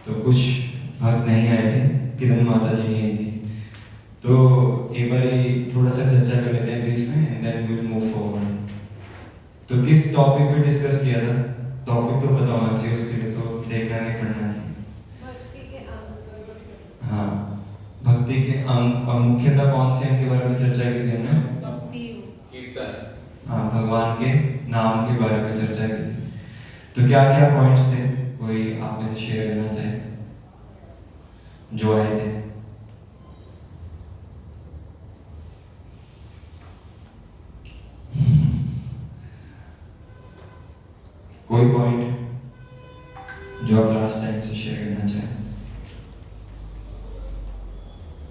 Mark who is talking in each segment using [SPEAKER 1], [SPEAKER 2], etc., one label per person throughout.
[SPEAKER 1] तो कुछ भक्त नहीं आए थे, किरण माता जी नहीं आई थी। तो एक बार थोड़ा सा चर्चा कर लेते हैं ब्रीफ में, and then we will move forward. तो किस टॉपिक पे डिस्कस किया था? टॉपिक तो पता होना चाहिए, उसके लिए तो देखना नहीं पढ़ना चाहिए।
[SPEAKER 2] भक्ति के अंग।
[SPEAKER 1] हाँ, भक्ति के अंग और मुख्यतः कौन से अंग के बारे में चर्चा की थी हमने?
[SPEAKER 2] भक्ति
[SPEAKER 3] कीर्तन।
[SPEAKER 1] हाँ, भगवान के नाम के बारे में चर्चा की थी। तो क्या क्या पॉइंट्स थे, कोई आप में से शेयर करना चाहे जो आए थे? कोई पॉइंट जो आप लास्ट टाइम से शेयर करना चाहें?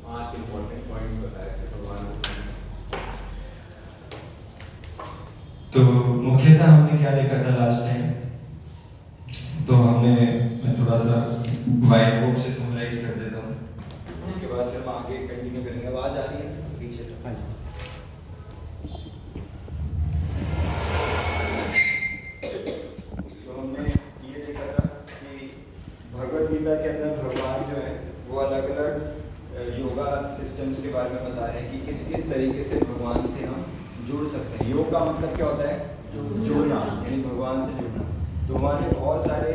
[SPEAKER 3] 5 इंपॉर्टेंट पॉइंट्स बताए थे भगवान ने।
[SPEAKER 1] तो मुख्यतः हमने क्या देखा था लास्ट टाइम? तो मैं थोड़ा सा व्हाइट बोर्ड से समराइज कर देता हूँ, उसके बाद फिर हम आगे कंटिन्यू करेंगे। आवाज आ रही है सब पीछे? हाँ जी। तो हमने ये देखा था कि भगवत गीता के अंदर भगवान जो है वो अलग अलग योगा सिस्टम्स के बारे में बता रहे हैं कि किस किस तरीके से भगवान से हम जुड़ सकते हैं। योग का मतलब क्या होता है? जुड़ना, यानी भगवान से जुड़ना। तो वहाँ ने बहुत सारे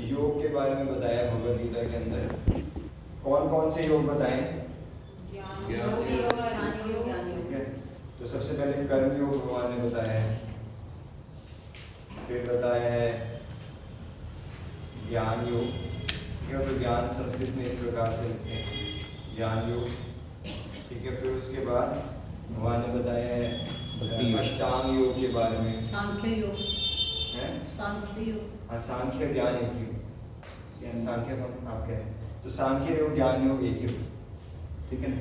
[SPEAKER 1] योग के बारे में बताया भगवत गीता के अंदर। कौन कौन से योग बताए? ठीक है, तो सबसे पहले कर्म योग भगवान ने बताया है, फिर बताया है ज्ञान योग। ठीक है, तो ज्ञान संस्कृत में इस प्रकार से लिखते हैं, ज्ञान योग। ठीक है, फिर उसके बाद भगवान ने बताया है अष्टांग योग के बारे में,
[SPEAKER 2] सांख्य योग
[SPEAKER 1] है
[SPEAKER 2] सांख्य योग।
[SPEAKER 1] हाँ, सांख्य ज्ञान एक ही हो, सांख्य हम आप कह रहे हैं, तो सांख्य योग ज्ञान योग एक ही हो। ठीक है ना?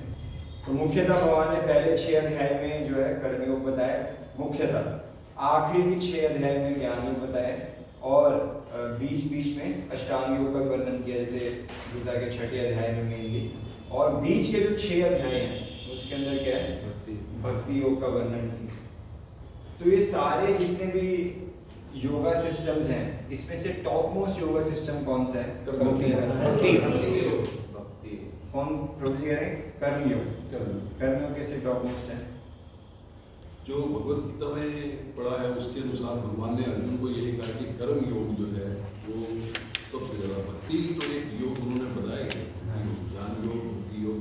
[SPEAKER 1] तो मुख्यतः भगवान ने पहले 6 अध्याय में जो है कर्म योग बताया मुख्यतः, आखिरी 6 अध्याय में ज्ञान योग बताया, और बीच बीच में अष्टांग योग का वर्णन किया, जैसे गीता के 6ठे अध्याय में मेनली, और बीच के जो 6 अध्याय हैं उसके अंदर क्या है? भक्ति योग का वर्णन किया। तो ये सारे जितने भी योगा सिस्टम्स हैं, इसमें से टॉप मोस्ट योगा सिस्टम कौन सा है? भक्ति। कौन प्रभु जी कह रहे हैं? कर्म योग। कर्म योग कैसे टॉप मोस्ट है?
[SPEAKER 4] जो भगवत गीता में पढ़ा है उसके अनुसार भगवान ने अर्जुन को यही कहा कि कर्म योग जो है वो सबसे ज्यादा। भक्ति तो एक योग उन्होंने बताया है, ज्ञान योग, भक्ति योग,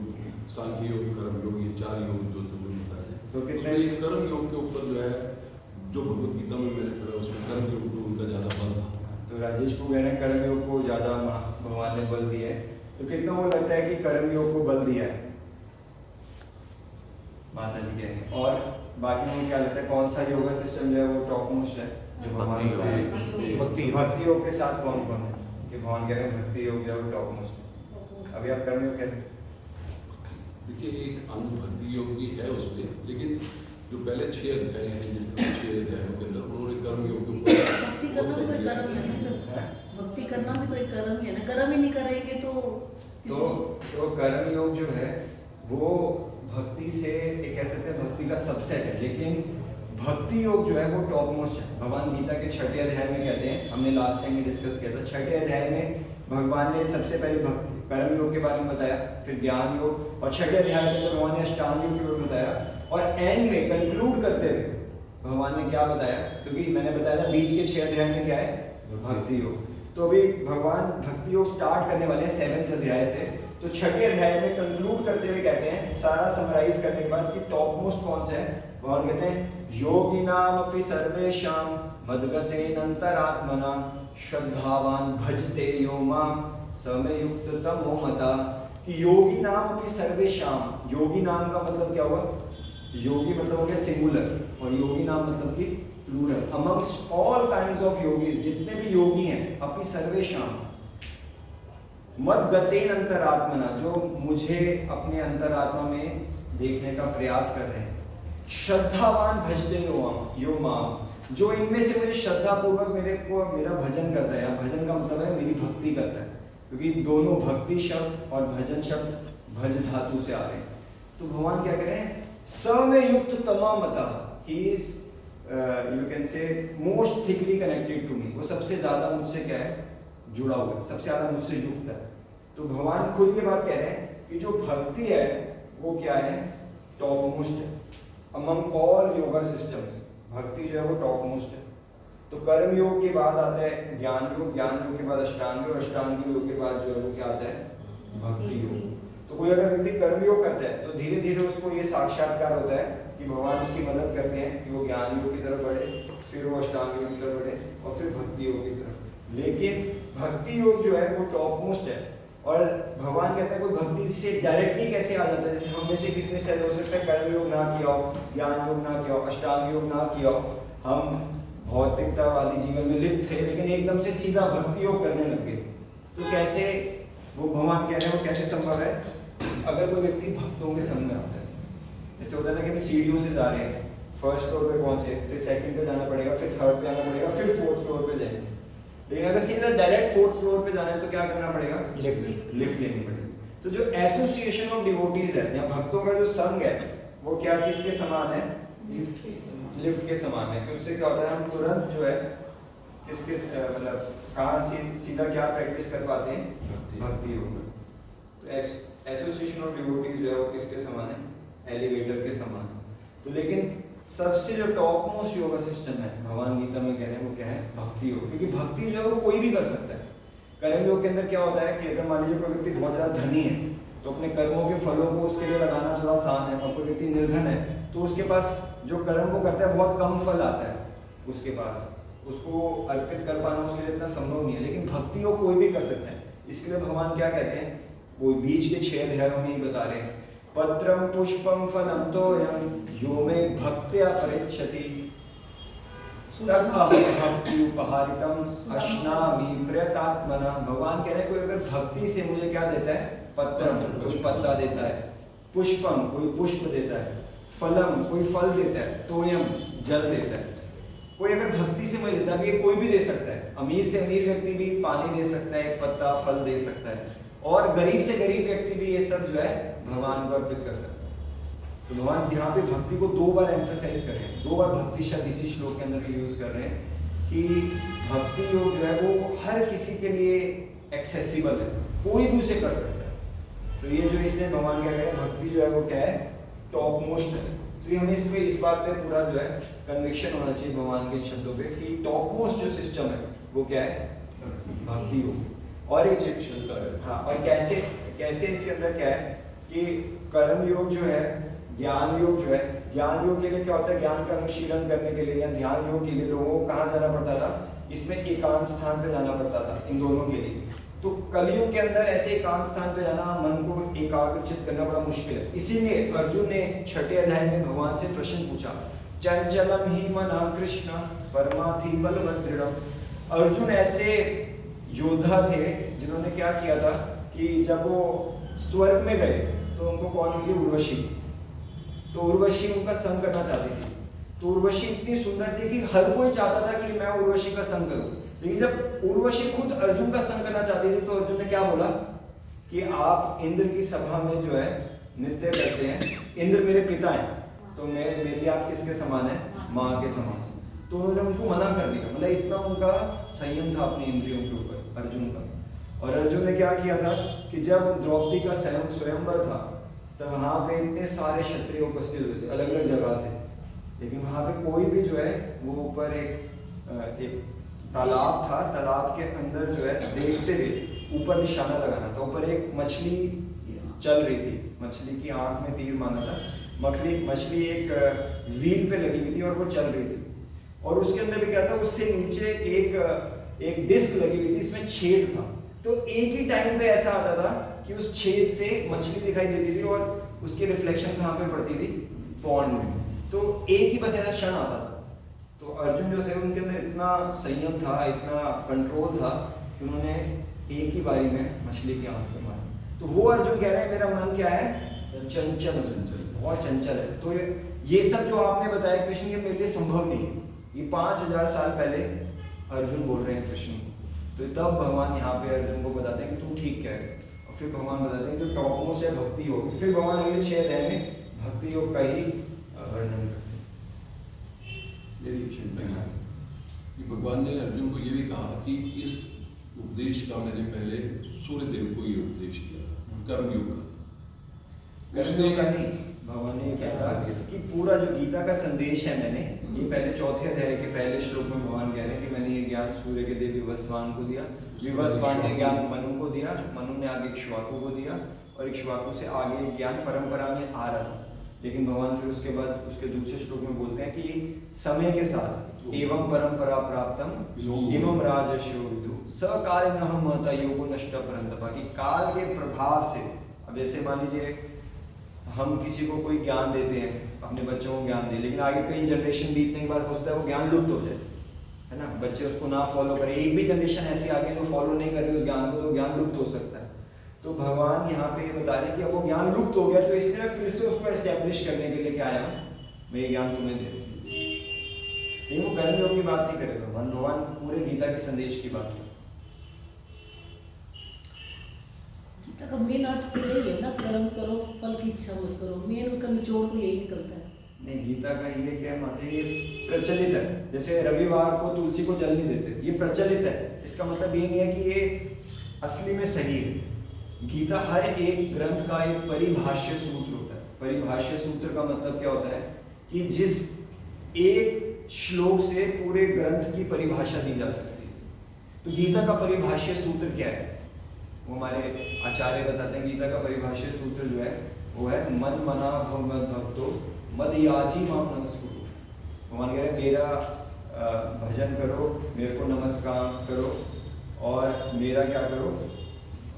[SPEAKER 4] सांख्य योग, कर्म योग, ये 4 योग जो तुमने बताया।
[SPEAKER 1] तो कितने
[SPEAKER 4] ये कर्म योग के ऊपर जो है, जो भगवत गीता में मैंने पढ़ा उसमें कर्म योग को उनका ज्यादा बल था।
[SPEAKER 1] तो राजेश को कह रहे हैं कर्म योग को ज्यादा भगवान ने बल दिया है। तो कितना वो लगता है कि कर्म योग को बल दिया है? माता जी कह रहे हैं। और बाकी में क्या लगता है कौन सा योगा सिस्टम जो है वो टॉप मोस्ट है जो भगवान भक्ति योग के साथ कौन कौन है कि भगवान कह रहे हैं भक्ति योग जो है वो टॉप मोस्ट है? अभी आप कर्म योग कह रहे हैं।
[SPEAKER 4] देखिए, एक अंग भक्ति योग भी है उसमें, लेकिन जो पहले 6 अध्याय हैं, जिस तरह 6 अध्यायों के अंदर उन्होंने कर्म योग के ऊपर
[SPEAKER 2] भक्ति करना भी तो एक कर्म ही है ना। भक्ति करना भी तो एक कर्म ही है ना। कर्म ही नहीं करेंगे
[SPEAKER 1] तो कर्म योग जो है वो भक्ति से एक कह सकते हैं भक्ति का सबसेट है, लेकिन भक्ति योग जो है वो टॉप मोस्ट है। भगवान गीता के 6ठे अध्याय में कहते हैं, हमने लास्ट टाइम डिस्कस किया था, 6ठे अध्याय में भगवान ने सबसे पहले भक्ति कर्म योग के बारे में बताया, फिर ज्ञान योग, और 6ठे अध्याय में तो भगवान ने अष्टांग योग के बारे में बताया, और एंड में कंक्लूड करते हुए भगवान ने क्या बताया? क्योंकि मैंने बताया था बीच के 6 अध्याय में क्या है? भक्ति योग। तो अभी भगवान भक्ति योग स्टार्ट करने वाले हैं 7वें अध्याय से। तो 6ठे अध्याय में कंक्लूड करते हुए कहते हैं, सारा समराइज करने के बाद कि टॉप मोस्ट कौन सा है? भगवान कहते हैं योगिनाम अपि सर्वेषां मद्गतेन अंतरात्मना श्रद्धावान भजते यो मां समय युक्त तमो मता। कि योगी नाम अपनी सर्वेशाम, योगी नाम का मतलब क्या हुआ? योगी मतलब हो गया सिंगुलर, और योगी नाम मतलब कि plural. Amongst all kinds of yogis, जितने भी योगी हैं, अपनी सर्वेशाम मद गतेन अंतरात्मना, जो मुझे अपने अंतरात्मा में देखने का प्रयास कर रहे हैं, श्रद्धावान भजते यो माम, जो इनमें से मुझे श्रद्धा पूर्वक मेरा भजन करता है। यहाँ भजन का मतलब है मेरी भक्ति करता है, क्योंकि दोनों भक्ति शब्द और भजन शब्द भज धातु से आ रहे हैं। तो भगवान क्या कह रहे हैं? स में युक्त तमामता, he is you can say most thickly connected to me. वो सबसे ज्यादा मुझसे क्या है? जुड़ा हुआ है, सबसे ज़्यादा मुझसे जुड़ता है। तो भगवान खुद ये बात कह रहे हैं कि जो भक्ति है वो क्या है, टॉप मोस्ट है अमंग ऑल योगा सिस्टम्स। भक्ति जो है वो टॉप मोस्ट है। तो कर्म योग के बाद आता है ज्ञान योग, ज्ञान योग के बाद अष्टांग योग, अष्टांग योग के बाद जो है वो क्या आता है, भक्ति योग। तो कोई अगर व्यक्ति कर्म योग करता है तो धीरे धीरे उसको ये साक्षात्कार होता है कि भगवान उसकी मदद करते हैं कि वो ज्ञान योग की तरफ बढ़े, फिर वो अष्टांग योग की तरफ बढ़े और फिर भक्ति योग की तरफ। लेकिन भक्ति योग जो है वो टॉप मोस्ट है। और भगवान कहते हैं कोई भक्ति से डायरेक्टली कैसे आ जाता है, जैसे हम में से किसने शायद हो सकता है कर्म योग ना किया हो, ज्ञान योग ना किया हो, अष्टांग योग ना किया हो, हम भौतिकतावादी जीवन में लिप्त थे लेकिन एकदम से सीधा भक्ति योग करने लग गए। तो कैसे, वो भगवान कह रहे हैं वो कैसे संभव है, अगर कोई व्यक्ति भक्तों के संग में आता है। जैसे होता है ना कि हम सीढ़ियों से जा रहे हैं, फर्स्ट फ्लोर पे पहुंचे, फिर सेकंड पे जाना पड़ेगा, फिर थर्ड पे आना पड़ेगा, फिर फोर्थ फ्लोर पे जाएंगे। लेकिन अगर सीधा डायरेक्ट फोर्थ फ्लोर पे जाना है तो क्या करना पड़ेगा, लिफ्ट लेनी पड़ेगी। तो जो एसोसिएशन ऑफ डिवोटीज है या भक्तों का जो संघ है वो क्या किसके समान है, लिफ्ट के समान है। कि उससे क्या होता है, हम तुरंत जो है किसके मतलब कहाँ सीधा क्या प्रैक्टिस कर पाते हैं, भक्ति योग में। तो एसोसिएशन ऑफ डिवोटीज जो है वो किसके समान है, एलिवेटर के समान। तो लेकिन सबसे जो टॉप मोस्ट योगा सिस्टम है भगवान गीता में कह रहे हैं वो क्या है, भक्ति योग। क्योंकि भक्ति जो है वो कोई भी कर सकता है। कर्म योग के अंदर क्या होता है कि अगर मान लीजिए कोई व्यक्ति बहुत ज्यादा धनी है तो अपने कर्मों के फलों को उसके लिए लगाना थोड़ा आसान है, और कोई व्यक्ति निर्धन है तो उसके पास जो कर्म को करता है बहुत कम फल आता है उसके पास, उसको अर्पित कर पाना उसके लिए इतना संभव नहीं है। लेकिन भक्ति योग कोई भी कर सकता है। इसके लिए भगवान क्या कहते हैं, वो बीच के 6 अध्यायों में ही बता रहे हैं, पत्रम पुष्पम फलम तोयं यो मे भक्त्या परेच्छति तद भक्ति उपहारितम अश्नामि प्रयतात्मना। भगवान कह रहे हैं कोई अगर भक्ति से मुझे क्या देता है, पत्रम कोई पत्ता देता है, पुष्पम कोई पुष्प देता है, फलम कोई फल देता है, तोयम जल देता है। कोई अगर भक्ति से मुझे देता है, ये कोई भी दे सकता है, अमीर से अमीर व्यक्ति भी पानी दे सकता है, पत्ता फल दे सकता है, और गरीब से गरीब व्यक्ति भी ये सब जो है भगवान को अर्पित कर सकता है। तो भगवान यहाँ पे भक्ति को 2 बार एम्फसाइज कर रहे हैं, 2 बार भक्ति शब्द इसी श्लोक के अंदर भी यूज कर रहे हैं कि भक्ति योग जो है वो हर किसी के लिए एक्सेसिबल है, कोई भी उसे कर सकता है। तो ये जो इसने भगवान क्या कह रहे हैं, भक्ति जो है वो क्या है, टॉप मोस्ट है। तो ये हमें इसमें इस बात पे पूरा जो है कन्विक्शन होना चाहिए भगवान के शब्दों पे कि टॉप मोस्ट जो सिस्टम है वो क्या है, भक्ति योग। और एक
[SPEAKER 4] शंका है,
[SPEAKER 1] हाँ, और कैसे इसके अंदर क्या है कि कर्म योग जो है, ज्ञान योग जो है, ज्ञान योग के लिए क्या होता है, ज्ञान का अनुशीलन करने के लिए या ध्यान योग के लिए लोगों को कहाँ जाना पड़ता था, इसमें एकांत स्थान पे जाना पड़ता था इन दोनों के लिए। तो कलयुग के अंदर ऐसे एकांत स्थान पे जाना, मन को एकाग्रचित करना बड़ा मुश्किल है। इसीलिए अर्जुन ने 6ठे अध्याय में भगवान से प्रश्न पूछा, चंचलम ही मना कृष्ण परमाथि बलभद्रम। अर्जुन ऐसे योद्धा थे जिन्होंने क्या किया था कि जब वो स्वर्ग में गए तो उनको कौन मिली, उर्वशी। तो उर्वशी उनका संग करना चाहती थी। तो उर्वशी इतनी सुंदर थी कि हर कोई चाहता था कि मैं उर्वशी का संग करूं। लेकिन जब उर्वशी खुद अर्जुन का संग करना चाहती थी तो अर्जुन ने क्या बोला कि आप इंद्र की सभा में जो है नृत्य करते हैं, इंद्र मेरे पिता हैं, तो मेरे लिए आप किसके समान है, माँ के समान। तो उन्होंने उनको मना कर दिया। मतलब इतना उनका संयम था अपनी इंद्रियों के ऊपर अर्जुन का। और अर्जुन ने क्या किया था कि जब द्रौपदी का स्वयंवर था तब वहां पे इतने सारे क्षत्रिय उपस्थित हुए थे अलग अलग जगह से, लेकिन वहां पे कोई भी जो है वो ऊपर एक तालाब था, तालाब के अंदर जो है देखते हुए ऊपर निशाना लगाना था। ऊपर एक मछली चल रही थी, मछली की आंख में तीर माना था, मछली एक व्हील पे लगी हुई थी और वो चल रही थी। और उसके अंदर भी क्या था, उससे नीचे एक डिस्क लगी हुई थी, इसमें छेद था। तो एक ही टाइम पे ऐसा आता था कि उस छेद से मछली दिखाई देती थी और उसकी रिफ्लेक्शन कहाँ पे पड़ती थी, पॉन्ड में। तो एक ही बस ऐसा क्षण आता था। तो अर्जुन जो थे उनके अंदर इतना संयम था, इतना कंट्रोल था कि उन्होंने एक ही बारी में मछली की आंख पे मारा। तो वो अर्जुन कह रहे हैं मेरा मन क्या है, चंचल, बहुत चंचल है। तो ये सब जो आपने बताया कृष्ण, ये मेरे लिए संभव नहीं। ये 5000 साल पहले अर्जुन बोल रहे हैं कृष्ण को। तो तब भगवान यहाँ पे अर्जुन को बताते हैं कि तुम ठीक कह रहे हो। और फिर भगवान बताते हैं जो टॉप मोस्ट है भक्ति योग। फिर भगवान अगले 6 अध्याय में भक्ति योग का ही वर्णन करते हैं।
[SPEAKER 4] मेरी चिंता है कि भगवान ने अर्जुन को ये भी कहा कि इस उपदेश का मैंने पहले सूर्य देव को ये उपदेश दिया था, कर्मयोग का।
[SPEAKER 1] कर्मयोग का नहीं, भगवान ने कहा कि पूरा जो गीता का संदेश है, मैंने ये पहले चौथे अध्याय के पहले श्लोक में भगवान कह रहे हैं कि मैंने ये ज्ञान सूर्य के देव विवस्वान को दिया, विवस्वान ने ज्ञान मनु को दिया, मनु ने आगे इक्ष्वाकु को दिया, और इक्ष्वाकु से आगे ज्ञान परंपरा में आ रहा था। लेकिन भगवान फिर उसके बाद उसके दूसरे श्लोक में बोलते हैं कि समय के साथ एवं परंपरा प्राप्तम एवं राजर्षियो विदु सकालिनः महता योगो नष्ट परंतपा, कि काल के प्रभाव से, अब जैसे मान लीजिए हम किसी को कोई ज्ञान देते हैं, अपने बच्चों को ज्ञान दे, लेकिन आगे कई जनरेशन बीतने के बाद हो सकता है वो ज्ञान लुप्त हो जाए, है ना, बच्चे उसको ना फॉलो करें, एक भी जनरेशन ऐसी आ गई जो फॉलो नहीं कर रही उस ज्ञान को, तो ज्ञान लुप्त हो सकता है। तो भगवान यहाँ पे बता रहे हैं कि अब वो ज्ञान लुप्त हो गया, तो इसलिए मैं फिर से उसको एस्टेब्लिश करने के लिए क्या आया हूँ, मैं ये ज्ञान तुम्हें दे रहा हूँ। लेकिन वो कर्मयोग की बात नहीं करे भगवान, भगवान पूरे गीता के संदेश की बात करे।
[SPEAKER 2] गीता का मेन अर्थ तो यही है ना, कर्म करो फल की इच्छा मत करो, मेन उसका निचोड़ तो यही निकलता है।
[SPEAKER 1] नहीं, गीता का ये क्या मानते हैं, ये प्रचलित है, जैसे रविवार को तुलसी को जल नहीं देते, ये प्रचलित है, इसका मतलब ये नहीं है कि ये असली में सही है। गीता हर एक ग्रंथ का एक परिभाष्य सूत्र होता है। परिभाष्य सूत्र का मतलब क्या होता है कि जिस एक श्लोक से पूरे ग्रंथ की परिभाषा दी जा सकती है। तो गीता का परिभाष्य सूत्र क्या है, वो हमारे आचार्य बताते हैं, गीता का परिभाष्य सूत्र जो है वो है मन मना भगवद भक्तो मद याजी माम नमस्कुरु। भगवान कह रहे हैं मेरा भजन करो, मेरे को नमस्कार करो, और मेरा क्या करो,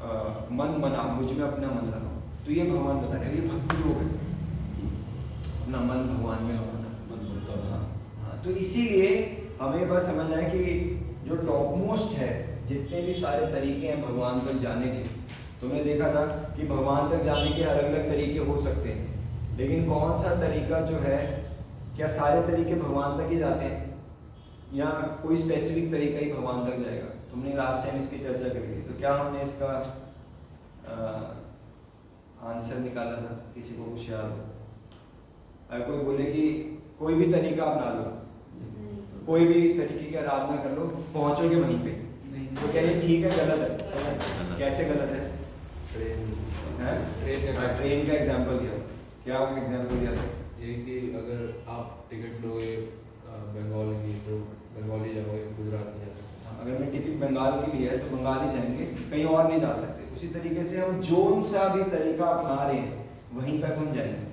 [SPEAKER 1] मन मना, मुझ में अपना मन लगाओ। तो ये भगवान बता रहे हैं, ये भक्ति योग है, अपना मन भगवान में लगाना,
[SPEAKER 4] मन बनता था।
[SPEAKER 1] हाँ, तो इसीलिए हमें बस समझना है कि जो टॉप मोस्ट है, जितने भी सारे तरीके हैं भगवान तक जाने के, तुमने देखा था कि भगवान तक जाने के अलग अलग तरीके हो सकते हैं, लेकिन कौन सा तरीका जो है, क्या सारे तरीके भगवान तक ही जाते हैं या कोई स्पेसिफिक तरीका ही भगवान तक जाएगा? तुमने लास्ट टाइम इसकी चर्चा करी थी, तो क्या हमने इसका आंसर निकाला था? किसी को कुछ याद हो? अगर कोई बोले कि कोई भी तरीका अपना लो, कोई भी तरीके की आराधना कर लो, पहुंचोगे वहीं पे, तो क्या ये ठीक है, गलत है? कैसे गलत है? ट्रेन का एग्जांपल दिया, क्या एग्जांपल दिया था?
[SPEAKER 3] ये कि अगर आप टिकट लोगे बंगाल की, तो बंगाली जाओगे, गुजरात नहीं जा सकते।
[SPEAKER 1] अगर मैं टिकट बंगाल की लिया है तो बंगाल ही जाएंगे, कहीं और नहीं जा सकते। उसी तरीके से हम जोन सा भी तरीका अपना रहे हैं, वहीं तक हम जाएंगे,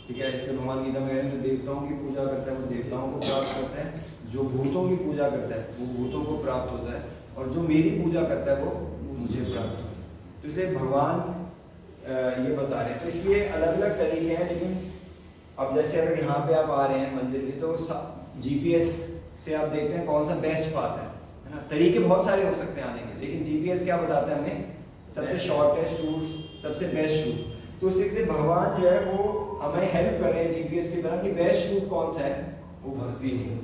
[SPEAKER 1] ठीक है। इसलिए भगवान गीता में जो देवताओं की पूजा करता है वो देवताओं को प्राप्त करता है, जो भूतों की पूजा करता है वो भूतों को प्राप्त होता है, और जो मेरी पूजा करता है वो मुझे प्राप्त होता है। तो इसलिए भगवान ये बता रहे हैं, तो इसलिए अलग अलग तरीके हैं। लेकिन अब जैसे अगर यहाँ पे आप आ रहे हैं मंदिर में, तो GPS से आप देखते हैं कौन सा बेस्ट पाथ है ना। तरीके बहुत सारे हो सकते हैं आने के, लेकिन GPS क्या बताता है हमें? सबसे शॉर्टेस्ट रूट, सबसे बेस्ट रूट। तो उस तरीके से भगवान जो है वो हमें हेल्प कर रहे हैं GPS की तरह कि बेस्ट रूट कौन सा है, वो भक्ति है,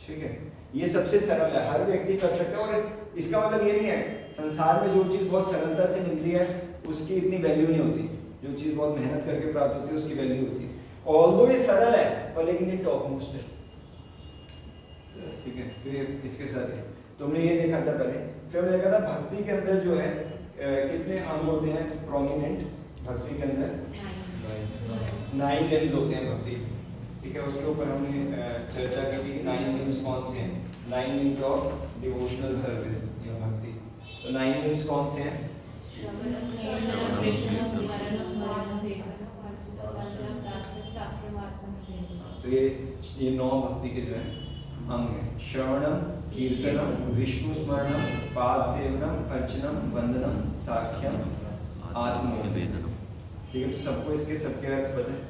[SPEAKER 1] ठीक है। ये सबसे सरल है, हर व्यक्ति कर सकता है। और इसका मतलब ये नहीं है संसार में जो चीज बहुत सरलता से मिलती है उसकी इतनी वैल्यू नहीं होती, जो चीज बहुत मेहनत करके प्राप्त होती है उसकी वैल्यू होती है। ऑल्दो ये सरल है पर लेकिन ये टॉप मोस्ट है, ठीक है। तो ये इसके साथ है, तुमने ये देखा था पहले। फिर हमने देखा था भक्ति के अंदर जो है कितने अंग होते हैं प्रोमिनेंट भक्ति के अंदर? 9 लिम्स होते हैं भक्ति, ठीक है। उसके ऊपर हमने चर्चा की थी 9 लिम्स कौन से हैं, 9 लिम्स ऑफ डिवोशनल सर्विस या भक्ति। तो 9 लिम्स कौन से हैं? तो ये 9 भक्ति के जो है अंग है। श्रवणम, कीर्तनम, विष्णु स्मरणम, पाद सेवनम, अर्चनम, वंदनम, साख्यम, आत्मनिवेदनम, ठीक है। तो सबको इसके सबके अर्थ पता है।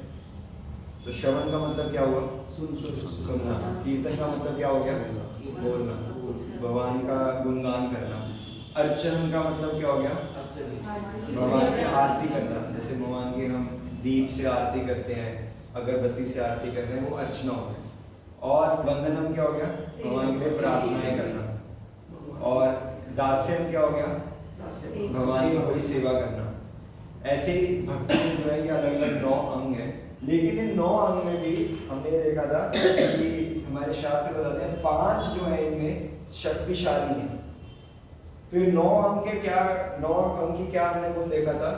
[SPEAKER 1] तो श्रवण का मतलब क्या हुआ? सुनना। कीर्तन का मतलब क्या हो गया? बोलना, भगवान का गुणगान करना। अर्चन का मतलब क्या हो गया? भगवान की आरती करना। जैसे भगवान की हम दीप से आरती करते हैं, अगरबत्ती से आरती करते हैं, वो अर्चना हो गया। और वंदनम क्या हो गया? भगवान के लिए प्रार्थनाएं करना। और दास्यम क्या हो गया? भगवान की कोई सेवा करना। ऐसे ही भक्ति में जो है ये अलग अलग 9 अंग हैं। लेकिन इन 9 अंग में भी हमने ये देखा था कि हमारे शास्त्र बताते हैं 5 जो है इनमें शक्तिशाली हैं। तो ये 9 अंक के क्या, 9 अंक की क्या हमने गुण देखा था?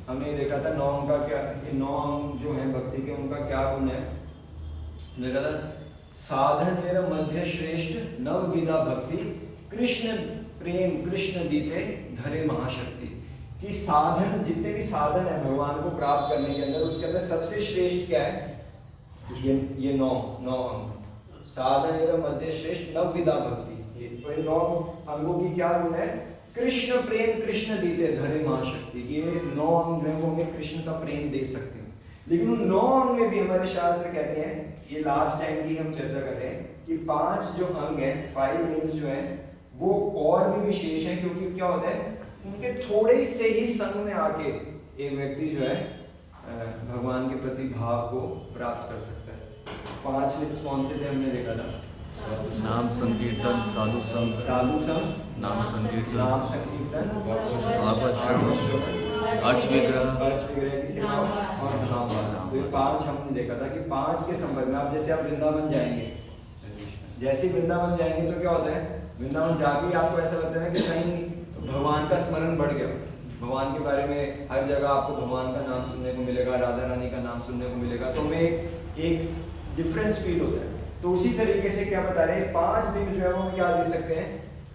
[SPEAKER 1] हमने ये देखा था 9 अंक का क्या, ये 9 अंक जो है भक्ति के उनका क्या गुण है देखा था। साधन एवं मध्य श्रेष्ठ नव विधा भक्ति कृष्ण प्रेम कृष्ण दीते धरे महाशक्ति। कि साधन, जितने भी साधन है भगवान को प्राप्त करने के अंदर, उसके अंदर सबसे श्रेष्ठ क्या है? ये 9 अंक। साधन एवं मध्य श्रेष्ठ नव विधा भक्ति, ये 9 अंगों की क्या गुण है? कृष्ण प्रेम कृष्ण दीते धरे महाशक्ति। ये 9 अंग जो है वो हमें कृष्ण का प्रेम दे सकते हैं। लेकिन उन 9 अंग में भी हमारे शास्त्र कहते हैं, ये लास्ट टाइम की हम चर्चा कर रहे हैं कि 5 जो अंग हैं, 5 लिम्स जो हैं, वो और भी विशेष हैं। क्योंकि क्या होता है, उनके थोड़े से ही संग में आके एक व्यक्ति जो है भगवान के प्रति भाव को प्राप्त कर सकता है। 5 लिप्स कौन से थे हमने देखा था?
[SPEAKER 5] नाम संकीर्तन, साधु संग,
[SPEAKER 1] साधु संग,
[SPEAKER 5] नाम संकीर्तन,
[SPEAKER 1] नाम संकीर्तन,
[SPEAKER 5] भागवत श्रवण, अर्च विग्रह,
[SPEAKER 1] की सेवा और धाम वाला। तो ये 5 हमने देखा था कि 5 के संबंध में, आप जैसे आप वृंदावन जाएंगे, जैसे वृंदावन जाएंगे तो क्या होता है, वृंदावन जाके आपको ऐसा लगता है कि कहीं भगवान का स्मरण बढ़ गया। भगवान के बारे में हर जगह आपको भगवान का नाम सुनने को मिलेगा, राधा रानी का नाम सुनने को मिलेगा, तो हमें एक डिफरेंस फील होता है। तो उसी तरीके से क्या बता रहे हैं, 5 दिन जो है वो क्या दे सकते हैं,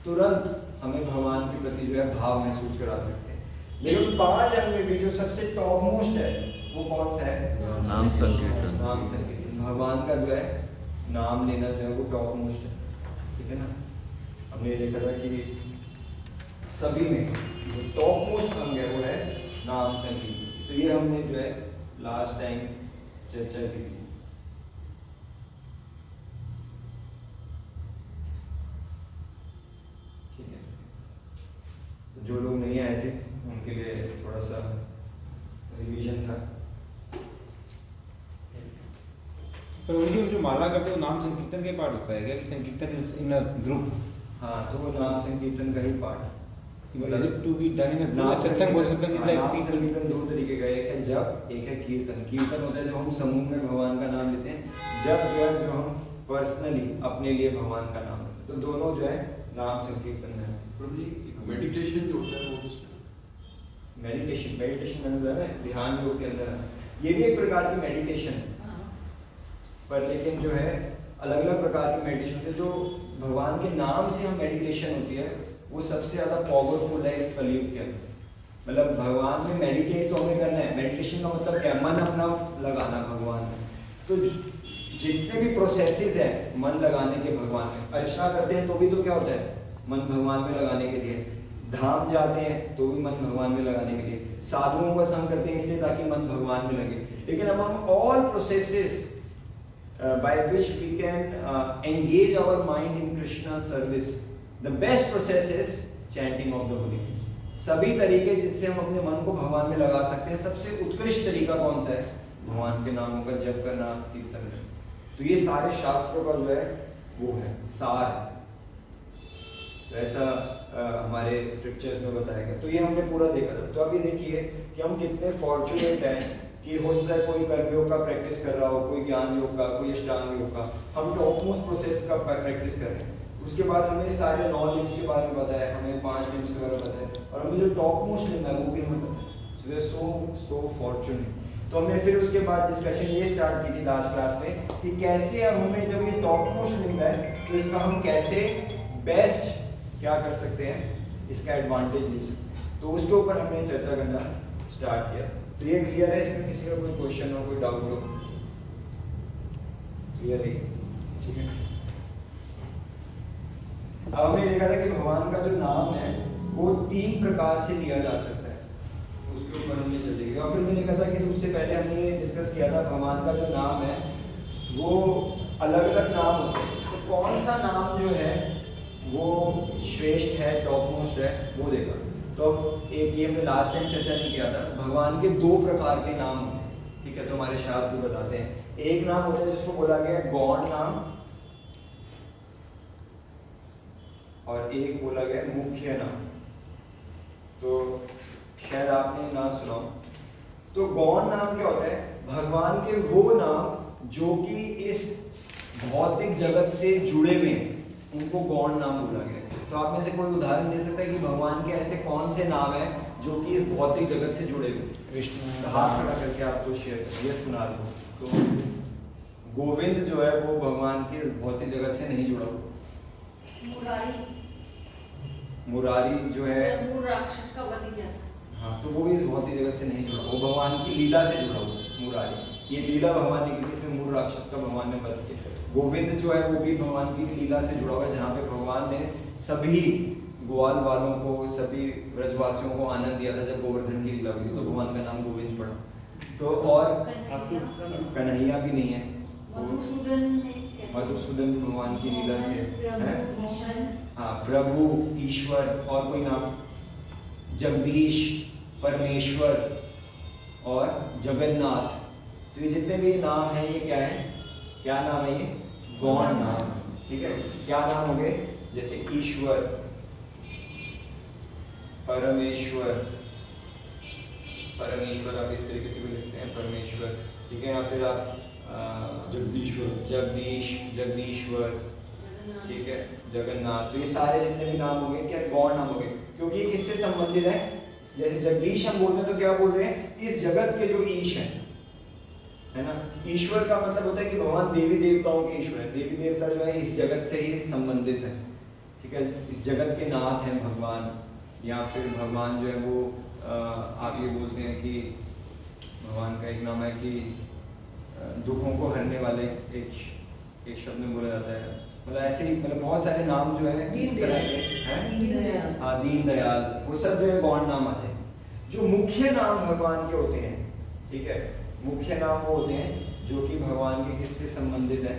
[SPEAKER 1] तुरंत हमें भगवान के प्रति जो है भाव महसूस करा सकते हैं। लेकिन 5 अंग में भी जो सबसे टॉप मोस्ट है वो कौन सा है?
[SPEAKER 5] नाम संकीर्तन।
[SPEAKER 1] नाम संकीर्तन, भगवान का जो है नाम लेना जो है वो टॉप मोस्ट है। ठीक है ना? हमने देखा था कि सभी में जो टॉप मोस्ट अंग है वो है नाम संकीर्तन। तो ये हमने जो है लास्ट टाइम चर्चा की थी। ठीक है, तो जो लोग नहीं आए थे उनके लिए थोड़ा सा रिवीजन था।
[SPEAKER 6] पर वो जो माला करते हो नाम संकीर्तन के पार्ट होता है क्या, कि संकीर्तन इज इन अ ग्रुप?
[SPEAKER 1] हाँ, तो वो नाम संकीर्तन का ही पार्ट है।
[SPEAKER 6] To be done in a group. सत्संग बोल सकते हैं,
[SPEAKER 1] नाम संकीर्तन 2 तरीके का है, एक है जप, एक है कीर्तन। कीर्तन होता है जो हम समूह में भगवान का नाम लेते हैं, जप जो है जो हम पर्सनली अपने लिए भगवान का नाम लेते हैं। तो दोनों जो है नाम संकीर्तन है।
[SPEAKER 4] प्रभु जी, एक मेडिटेशन जो होता है वो किसमें?
[SPEAKER 1] मेडिटेशन मैंने बताया ना, ध्यान योग के अंदर है। ये भी एक प्रकार की मेडिटेशन है, पर लेकिन जो है अलग अलग प्रकार की मेडिटेशन है। जो भगवान के नाम से हम मेडिटेशन होती है वो सबसे ज़्यादा पावरफुल है इस कलयुग के अंदर। मतलब भगवान में मेडिटेट तो हमें करना है। मेडिटेशन का मतलब क्या है? मन अपना लगाना भगवान में। तो जितने भी प्रोसेसेस हैं मन लगाने के भगवान में, अर्चना करते हैं तो भी तो क्या होता है? मन भगवान में लगाने के लिए। धाम जाते हैं तो भी मन भगवान में लगाने के लिए। साधुओं का संग करते हैं इसलिए ताकि मन भगवान में लगे। लेकिन among all processes by which we can engage our mind in Krishna's service, the best process is chanting of the holy names. सभी तरीके जिससे हम अपने मन को भगवान में लगा सकते हैं, सबसे उत्कृष्ट तरीका कौन सा है? भगवान के नामों का जप करना, कीर्तन करना। तो ये सारे शास्त्रों का जो है वो है सार है। तो ऐसा हमारे स्क्रिप्चर्स में बताया गया। तो ये हमने पूरा देखा था। तो अभी देखिए कि हम कितने फॉर्चुनेट हैं कि हो सकता है कोई कर्मयोग का प्रैक्टिस कर रहा हो, कोई ज्ञान योग का, कोई अष्टांग योग का, हम टॉपमोस्ट प्रोसेस का प्रैक्टिस कर रहे हैं। उसके बाद हमें सारे 9 लिम्स के बारे में बताया, हमें 5 लिम्स के बारे में बताया, और हमें जो टॉपमोस्ट लिम्स है वो भी हमें बताया। So fortunate. तो हमने फिर उसके बाद डिस्कशन ये स्टार्ट की थी लास्ट क्लास में कि कैसे अब हमें जब ये टॉपमोस्ट लिम्स है तो इसका हम कैसे बेस्ट क्या कर सकते हैं, इसका एडवांटेज ले सकते हैं। तो उसके ऊपर हमने चर्चा करना स्टार्ट किया। तो ये क्लियर है? इसमें किसी का कोई क्वेश्चन हो, कोई डाउट हो? क्लियर है? ठीक है। अब हमने देखा था कि भगवान का जो नाम है वो 3 प्रकार से लिया जा सकता है, उसके ऊपर हमने चलेंगे। और फिर मैंने देखा था कि उससे पहले हमने डिस्कस किया था भगवान का जो नाम है वो अलग अलग नाम होते हैं। तो कौन सा नाम जो है वो श्रेष्ठ है, टॉप मोस्ट है, वो देखा। तो एक ये हमने लास्ट टाइम चर्चा नहीं किया था, भगवान के 2 प्रकार के नाम होते हैं। ठीक है, तो हमारे शास्त्र बताते हैं एक नाम होता है जिसको बोला गया है गौण नाम, और एक बोला गया है मुख्य नाम। तो शायद आपने ना सुना हो। तो गौण नाम क्या होता है? भगवान के वो नाम जो कि इस भौतिक जगत से जुड़े हुए हैं उनको गौण नाम बोला गया है। तो आप में से कोई उदाहरण दे सकता है कि भगवान के ऐसे कौन से नाम हैं जो कि इस भौतिक जगत से जुड़े हुए हैं?
[SPEAKER 6] कृष्ण,
[SPEAKER 1] तो हाथ खड़ा करके आपको शेयर कर, ये सुना दो। तो गोविंद जो है वो भगवान के इस भौतिक जगत से नहीं जुड़ा हुआ। मुरारी जो है,
[SPEAKER 7] राक्षस का वध किया था।
[SPEAKER 1] हाँ, तो वो भी इस भौतिक जगत से नहीं जुड़ा, वो भगवान की लीला से जुड़ा हुआ मुरारी। ये लीला भगवान ने की, इसमें मूल राक्षस का भगवान ने वध किया। गोविंद जो है वो भी भगवान की लीला से जुड़ा हुआ है, जहाँ पे भगवान ने सभी ग्वाल वालों को, सभी ब्रजवासियों को आनंद दिया था जब गोवर्धन की लीला हुई थी, तो भगवान का नाम गोविंद पड़ा। तो और कन्हैया भी नहीं है,
[SPEAKER 7] मधुसूदन
[SPEAKER 1] मधुसूदन भगवान की लीला से है।
[SPEAKER 7] मोहन,
[SPEAKER 1] हाँ, प्रभु, ईश्वर, और कोई नाम? जगदीश, परमेश्वर और जगन्नाथ। तो ये जितने भी नाम हैं ये क्या है? क्या नाम है ये? गौण नाम है, ठीक है। क्या नाम हो गए? जैसे ईश्वर, परमेश्वर, परमेश्वर आप इस तरीके से भी लिखते हैं परमेश्वर, ठीक है। या फिर आप
[SPEAKER 4] जगदीश्वर,
[SPEAKER 1] जगदीश, जगदीश्वर, ठीक है, जगन्नाथ। तो ये सारे जितने भी नाम हो गए क्या गौण नाम हो गए, क्योंकि ये किससे संबंधित है? जैसे जगदीश हम बोलते हैं तो क्या बोल रहे हैं? इस जगत के जो ईश है ना। ईश्वर का मतलब होता है कि भगवान देवी देवताओं के ईश्वर है। देवी देवता जो है इस जगत से ही संबंधित है, ठीक है। इस जगत के नाथ हैं भगवान, या फिर भगवान जो है वो आप ये बोलते हैं कि भगवान का एक नाम है कि दुखों को हरने वाले, एक शब्द में बोला जाता है। मतलब ऐसे ही, मतलब बहुत सारे नाम जो है इस तरह के हैं। हाँ, दीन दयाल, वो सब जो है गौण नाम आते हैं। जो मुख्य नाम भगवान के होते हैं, ठीक है, मुख्य नाम वो होते हैं जो कि भगवान के किससे संबंधित है?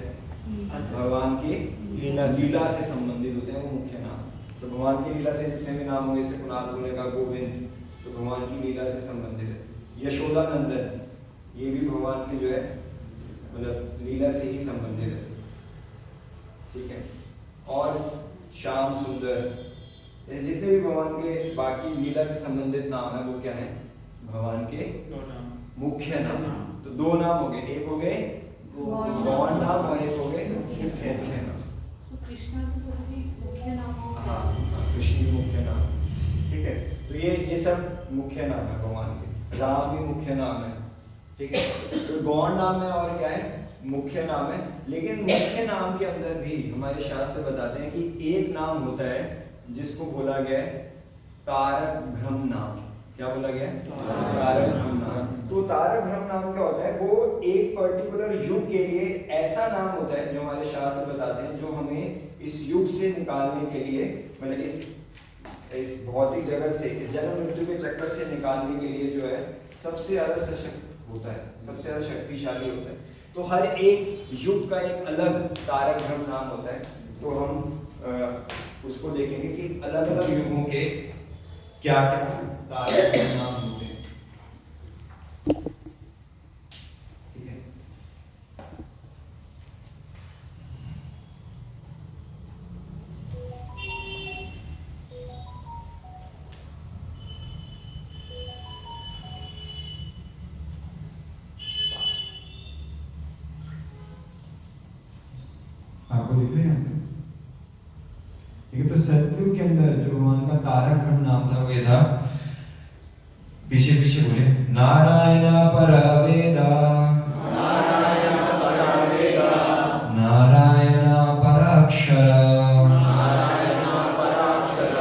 [SPEAKER 1] भगवान की लीला से संबंधित होते हैं वो मुख्य नाम। तो भगवान की लीला से जितने भी नाम होंगे, जैसे कुणाल बोलेगा गोविंद, तो भगवान की लीला से संबंधित है। यशोदा नंदन, ये भी भगवान की जो है मतलब लीला से ही संबंधित है, ठीक है। और श्याम सुंदर, ये जितने भी भगवान के बाकी लीला से संबंधित नाम है वो क्या है? भगवान के मुख्य नाम। तो दो नाम हो गए, एक हो गए गौण नाम और एक हो गए मुख्य नाम।
[SPEAKER 7] तो कृष्णा की जी मुख्य नाम हो गया।
[SPEAKER 1] हाँ, कृष्ण भी मुख्य नाम, ठीक है। तो ये सब मुख्य नाम है भगवान के। राम भी मुख्य नाम है, ठीक है। तो गौण नाम है और क्या है? मुख्य नाम है। लेकिन मुख्य नाम के अंदर भी हमारे शास्त्र बताते हैं कि एक नाम होता है जिसको बोला गया है तारक ब्रह्म नाम। क्या बोला गया? तारक ब्रह्म नाम। तो तारक ब्रह्म नाम क्या होता है? वो एक पर्टिकुलर युग के लिए ऐसा नाम होता है जो हमारे शास्त्र बताते हैं, जो हमें इस युग से निकालने के लिए, मतलब इस भौतिक जगत से, इस जन्म मृत्यु के चक्कर से निकालने के लिए जो है सबसे ज्यादा सशक्त होता है, सबसे ज्यादा शक्तिशाली होता है। तो हर एक युग का एक अलग तारक ब्रह्म नाम होता है। तो हम उसको देखेंगे कि अलग अलग युगों के क्या क्या तारक ब्रह्म नाम होते हैं, ठीक है। आपको दिख रहे हैं? ठीक है। तो सतयुग के अंदर जो भगवान का तारक ब्रह्म नाम था वो ये था, पीछे पीछे बोले, नारायण परवेदा, नारायण परवेदा, नारायण पराक्षर, नारायण पराक्षर,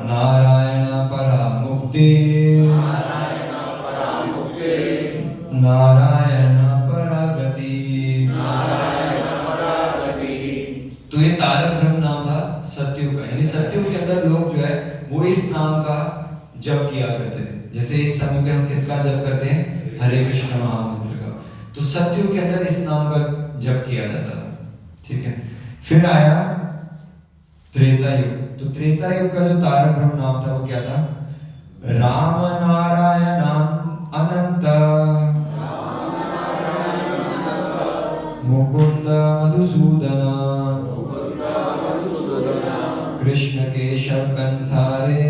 [SPEAKER 1] नारायण परामुक्ति, नारायण परामुक्ति, नारायण परागति, नारायण परागति। तो ये तारक ब्रह्म नाम था सतयुग का। यानी सतयुग के अंदर लोग जो है वो इस नाम का जप किया करते थे। जैसे इस समय पे हम किसका जप करते हैं? हरे कृष्ण महामंत्र का। तो सतयुग के अंदर इस नाम का जप किया जाता था, ठीक है। फिर आया त्रेता युग। तो त्रेता युग का जो तारक ब्रह्म नाम था वो क्या था? राम नारायण अनंत, मुकुंद मधुसूदन, कृष्ण केशव कंसारे,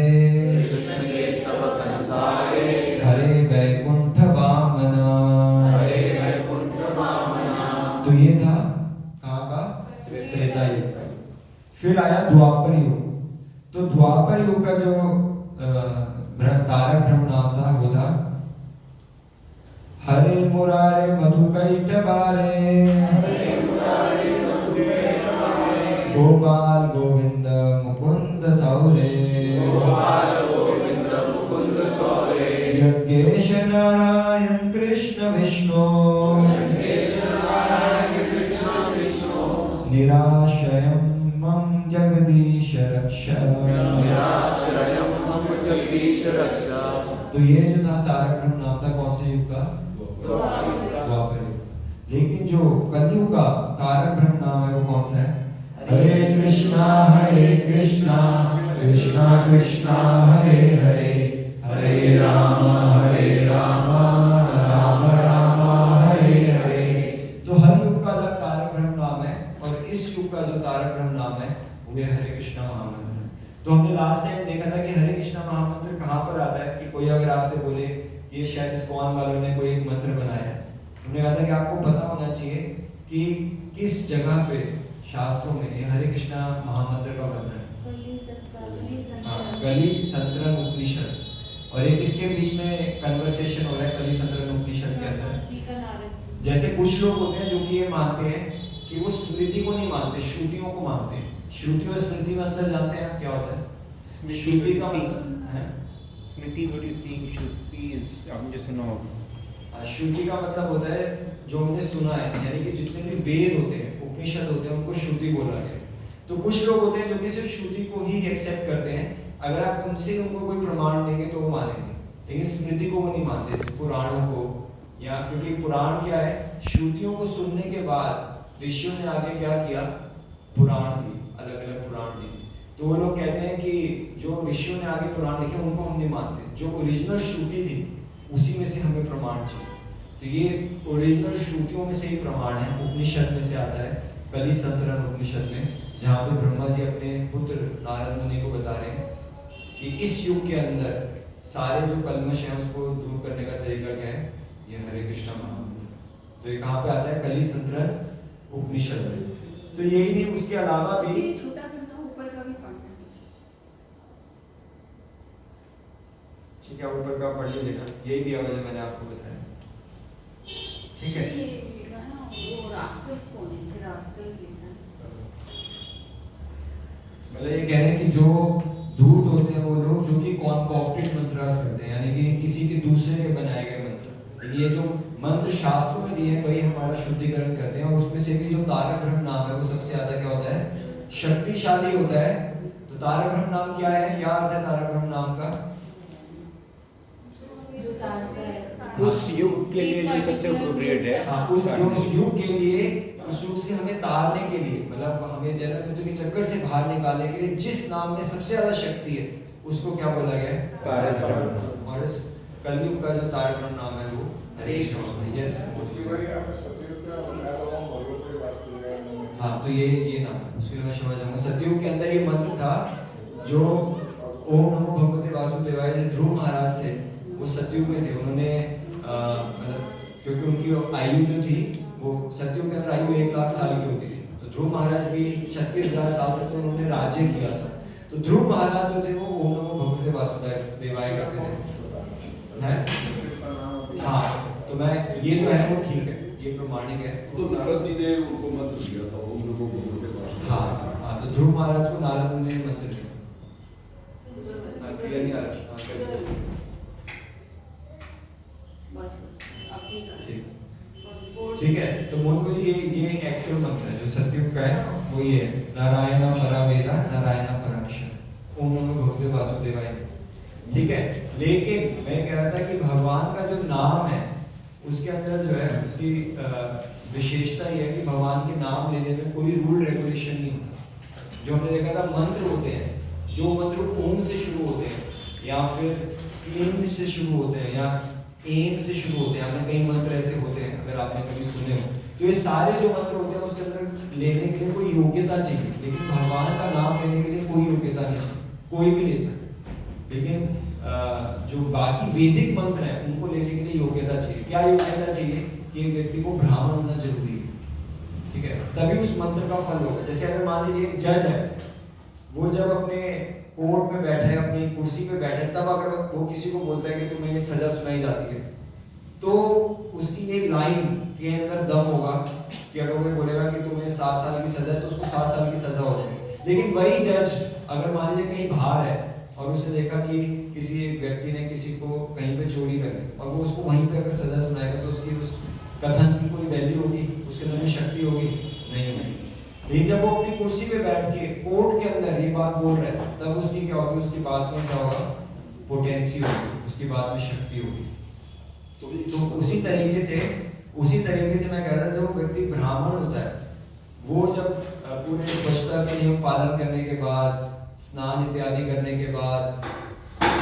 [SPEAKER 1] कृष्ण केशव कंसारे, हरे वैकुंठ वामन, हरे वैकुंठ वामन। तो ये था कहाँ का? फिर आया द्वापर युग। तो द्वापर युग का जो तारक ब्रह्म नाम था वो था हरे मुरारे मधुकैटबारे, गोपाल गोविंद मुकुंद सौरे, यज्ञेश नारायण कृष्ण विष्णु, निराश्रयं मम जगदीश रक्षा। तो ये जो था तारक ब्रह्म नाम था कौन से युग का? द्वापर युग। लेकिन जो कलयुग का तारक ब्रह्म नाम है वो कौन सा है? हरे कृष्णा कृष्णा कृष्णा हरे हरे, हरे राम राम राम हरे हरे। तो हर युग का अलग तारक ब्रह्म नाम है और इस युग का जो तारक ब्रह्म नाम है वो है हरे कृष्णा महामंत्र है। तो हमने लास्ट टाइम देखा था कि हरे कृष्णा महामंत्र कहाँ पर आता है कि कोई अगर आपसे बोले ये शायद इस्कॉन वालों ने कोई एक मंत्र बनाया है, हमने कहा था कि आपको पता होना चाहिए कि किस जगह पे शास्त्रों में ये हरे कृष्णा महामंत्र का वर्णन है। कली संतरण उपनिषद और एक इसके बीच में कन्वर्सेशन हो रहा है कली संतरण उपनिषद के अंदर। जैसे कुछ लोग होते हैं जो कि ये मानते हैं कि वो स्मृति को नहीं मानते, श्रुतियों को मानते हैं। श्रुति और स्मृति में अंतर जानते हैं क्या होता है? श्रुति का
[SPEAKER 6] स्मृति व्हाट यू सीइंग, श्रुति इज आपने जो सुना होगा।
[SPEAKER 1] श्रुति का मतलब होता है जो हमने सुना है, यानी कि जितने भी वेद होते हैं, उपनिषद होते हैं, उनको श्रुति बोला गया। तो कुछ लोग होते हैं जो कि सिर्फ श्रुति को ही एक्सेप्ट करते हैं, अगर आप उनसे उनको कोई प्रमाण देंगे तो वो मानेंगे, लेकिन स्मृति को वो नहीं मानते, पुराणों को। या क्योंकि पुराण क्या है, श्रुतियों को सुनने के बाद ऋषियों ने आगे क्या किया, पुराण दी, अलग अलग पुराण दी। तो वो लोग कहते हैं कि जो ऋषियों ने आगे पुराण लिखे उनको हम नहीं मानते, जो ओरिजिनल श्रुति थी उसी में से हमें प्रमाण चाहिए। तो ये ओरिजिनल श्रुतियों में से ही प्रमाण है, उपनिषद में से आता है, कली संतरण उपनिषद में, जहाँ पे ब्रह्मा जी अपने पुत्र नारद मुनि को बता रहे हैं कि इस युग के अंदर सारे जो कल्मश हैं उसको दूर करने का तरीका क्या है, ये हरे कृष्णा महामंत्र। तो ये कहाँ पे आता है, कली संतरण उपनिषद में। तो यही नहीं, उसके अलावा भी
[SPEAKER 7] छोटा करना, ऊपर का भी पढ़ना है।
[SPEAKER 1] ठीक है, ऊपर का पढ़ लीजिएगा, यही दिया हुआ जो मैंने आपको बताया। ठीक है,
[SPEAKER 7] ये लिखा ना वो रास्कल्स कौन है, फिर रास्कल्स लिखना है।
[SPEAKER 1] मतलब ये कह रहे हैं कि जो दूत होते हैं वो लोग जो कि कॉन्कॉक्टेड मंत्रास करते हैं, यानी कि किसी के दूसरे के बनाए गए मंत्र। ये जो मंत्र शास्त्रों में दिए हैं वही हमारा शुद्धिकरण करते हैं, और उसमें से भी जो तारक ब्रह्म नाम है वो सबसे ज्यादा क्या होता है, शक्तिशाली होता है। तो तारक ब्रह्म नाम क्या है, क्या अर्थ है तारक ब्रह्म नाम का?
[SPEAKER 6] उस युग के लिए जो सबसे अप्रोप्रिएट है।
[SPEAKER 1] हाँ, उस युग के लिए, उस युग से हमें तारने के लिए, मतलब हमें जन्म मृत्यु के चक्कर से बाहर निकालने के लिए जिस नाम में सबसे ज्यादा शक्ति है उसको क्या बोला गया है,
[SPEAKER 6] तारक ब्रह्म।
[SPEAKER 1] और इस कलयुग का जो तारक ब्रह्म नाम है वो हरे कृष्ण। यस, हाँ, तो ये नाम है, उसके लिए मैं समझ जाऊंगा। सतयुग के अंदर ये मंत्र था जो ओम नमो भगवते वासुदेवाय, ध्रुव महाराज थे वो सतयुग में थे। उन्होंने मतलब क्योंकि उनकी आयु जो थी वो सतयुग के अंदर आयु 1 लाख साल की होती थी, तो ध्रुव महाराज भी 36,000 साल तक तो उन्होंने राज्य किया था। तो ध्रुव महाराज जो थे वो ओम नमो भगवते वासुदेवाय करते थे। हाँ, तो मैं ये जो है वो ठीक है, ये प्रमाणिक है।
[SPEAKER 4] तो नारद जी ने उनको मंत्र दिया था ओम नमो भगवते वासुदेवाय।
[SPEAKER 1] हाँ, तो ध्रुव महाराज को नारद मुनि ने मंत्र दिया। क्लियर नहीं आ रहा? ठीक है, तो मोनको जी ये एक्चुअल मंत्र है जो सतयुग का है, वो ये है, नारायण परावेदा नारायण पराक्षर ओम नमो भगवते वासुदेवाय। ठीक है, लेकिन मैं कह रहा था कि भगवान का जो नाम है उसके अंदर जो है उसकी विशेषता ये है कि भगवान के नाम लेने में कोई रूल रेगुलेशन नहीं होता। जो हमने देखा था मंत्र होते हैं, जो मंत्र ओम से शुरू होते हैं या फिर क्लीम से शुरू होते हैं या एम से शुरू होते हैं, हमने कई मंत्र ऐसे होते हैं अगर आपने कभी सुने हो, तो ये सारे जो मंत्र होते हैं उसके अंदर लेने के लिए कोई योग्यता चाहिए, लेकिन भगवान का नाम लेने के लिए कोई योग्यता नहीं चाहिए, कोई भी ले सकता है। लेकिन जो बाकी वैदिक मंत्र हैं उनको लेने के लिए योग्यता चाहिए। क्या योग्यता चाहिए? कि एक व्यक्ति को ब्राह्मण होना जरूरी है। ठीक है, तभी उस मंत्र का फल होगा। जैसे अगर मान लीजिए एक जज है, वो जब अपने कोर्ट में बैठे, अपनी कुर्सी पे बैठे, तब अगर वो किसी को बोलता है कि तुम्हें ये सजा सुनाई जाती है, तो उसकी एक लाइन के अंदर दम होगा कि अगर वो बोलेगा कि तुम्हें 7 साल की सजा है, तो उसको 7 साल की सजा हो जाएगी। लेकिन वही जज अगर मान लीजिए कहीं बाहर है और उसने देखा कि किसी एक व्यक्ति ने किसी को कहीं पे चोरी कर ली, और वो उसको वहीं पे अगर सजा सुनाएगा, तो उसकी उस कथन की कोई वैल्यू होगी, उसके अंदर में शक्ति होगी? नहीं होगी। लेकिन जब वो अपनी कुर्सी पे बैठ के कोर्ट के अंदर ये बात बोल रहा है, तब उसकी क्या होगी? उसकी बात में क्या होगा? पोटेंसी होगी, उसकी बात में शक्ति होगी। तो उसी तरीके से मैं कह रहा था, जो व्यक्ति ब्राह्मण होता है, वो जब पूरे स्वच्छता के नियम पालन करने के बाद, स्नान इत्यादि करने के बाद,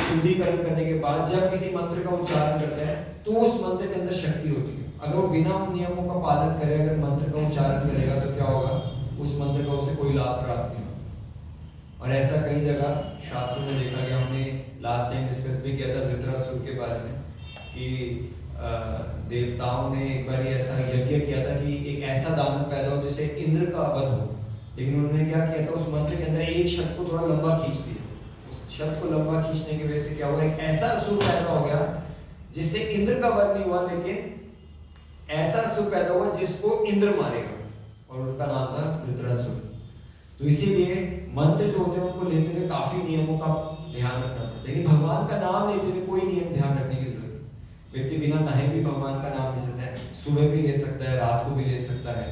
[SPEAKER 1] शुद्धिकरण करने के बाद जब किसी मंत्र का उच्चारण करता है, तो उस मंत्र के अंदर शक्ति होती है। अगर वो बिना उन नियमों का पालन करे, अगर मंत्र का उच्चारण करेगा, तो क्या होगा? उस मंत्र का उसे कोई लाभ प्राप्त नहीं होगा। और ऐसा कई जगह शास्त्रों में देखा गया। हमने लास्ट टाइम डिस्कस भी किया था वृत्रासुर के बारे में, कि देवताओं ने एक बार ऐसा यज्ञ किया था कि एक ऐसा दानव पैदा हो जिससे इंद्र का वध हो। लेकिन उन्होंने क्या किया था? उस मंत्र के अंदर एक शब्द को थोड़ा लंबा खींच दिया। उस शब्द को लंबा खींचने की वजह से क्या हुआ? एक ऐसा असुर पैदा हो गया जिससे इंद्र का वध नहीं हुआ, लेकिन ऐसा असुर पैदा हुआ जिसको इंद्र मारेगा, और उसका नाम था वृत्रासुर। तो इसीलिए मंत्र जो होते हैं उनको लेते हुए काफी नियमों का ध्यान रखना पड़ता है। लेकिन भगवान का नाम लेते हुए कोई नियम ध्यान रखने की जरूरत नहीं। व्यक्ति बिना नहाए भी भगवान का नाम ले सकता है, सुबह भी ले सकता है, रात को भी ले सकता है,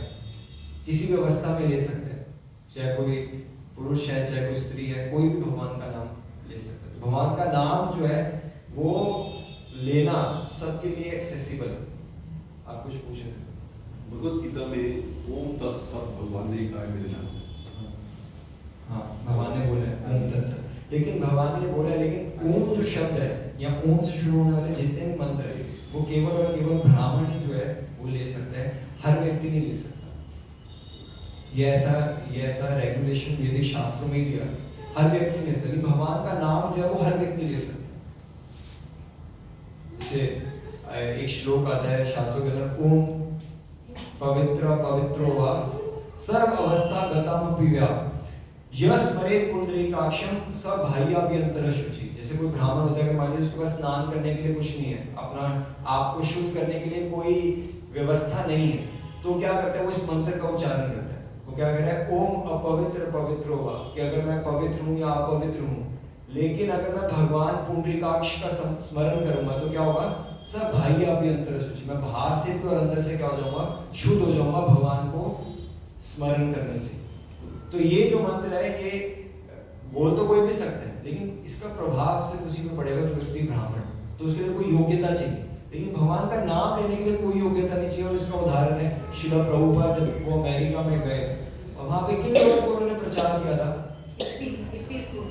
[SPEAKER 1] किसी भी अवस्था में ले सकता है। चाहे कोई पुरुष है, चाहे कोई स्त्री है, कोई भी भगवान का नाम ले सकता है। तो भगवान का नाम जो है वो लेना सबके लिए एक्सेसिबल है। आप कुछ पूछ रहे हैं?
[SPEAKER 4] भगवत गीता में ओम तत्सत भगवान ने कहा है मेरे नाम।
[SPEAKER 1] हाँ, भगवान ने बोला है ओम तत्सत, लेकिन भगवान ने बोला, लेकिन ओम जो शब्द है या ओम से शुरू होने वाले जितने भी मंत्र है, वो केवल और केवल ब्राह्मण ही जो है वो ले सकता है, हर व्यक्ति नहीं ले सकता। ये ऐसा रेगुलेशन वैदिक शास्त्रों में ही दिया, हर व्यक्ति ले सकता है। लेकिन भगवान का नाम जो है वो हर व्यक्ति ले सकता है। जैसे एक श्लोक आता है शास्त्रों के अंदर, ओम पवित्र पवित्रो वा सर्व अवस्था गतमपि व्या यस्मरेत् पुंडरीकाक्षं स बाह्याभ्यंतर शुचि। जैसे कोई ब्राह्मण होता है, अगर मान लीजिए उसके पास स्नान करने के लिए कुछ नहीं है, अपना आप को शुद्ध करने के लिए कोई व्यवस्था नहीं है, तो क्या करता है? वो इस मंत्र का उच्चारण करता है। वो क्या कह रहा है? ओम अपवित्र पवित्रो वा, कि अगर मैं पवित्र हूँ या अपवित्र हूँ, लेकिन अगर मैं भगवान पुंडरीकाक्ष का स्मरण करूंगा, तो क्या होगा? सब बाह्याभ्यंतर शुचि, मैं बाहर से भी और अंदर से क्या हो जाऊंगा? शुद्ध हो जाऊंगा भगवान को स्मरण करने से। तो ये जो मंत्र है, ये बोल तो कोई भी सकता है, लेकिन इसका प्रभाव सिर्फ उसी में पड़ेगा जो व्यक्ति ब्राह्मण है। तो उसके लिए कोई योग्यता चाहिए, लेकिन भगवान का नाम लेने के लिए कोई योग्यता नहीं चाहिए। और इसका उदाहरण है श्रील प्रभुपाद जब वो अमेरिका में गए, और वहां पे किन लोगों को उन्होंने प्रचार किया था?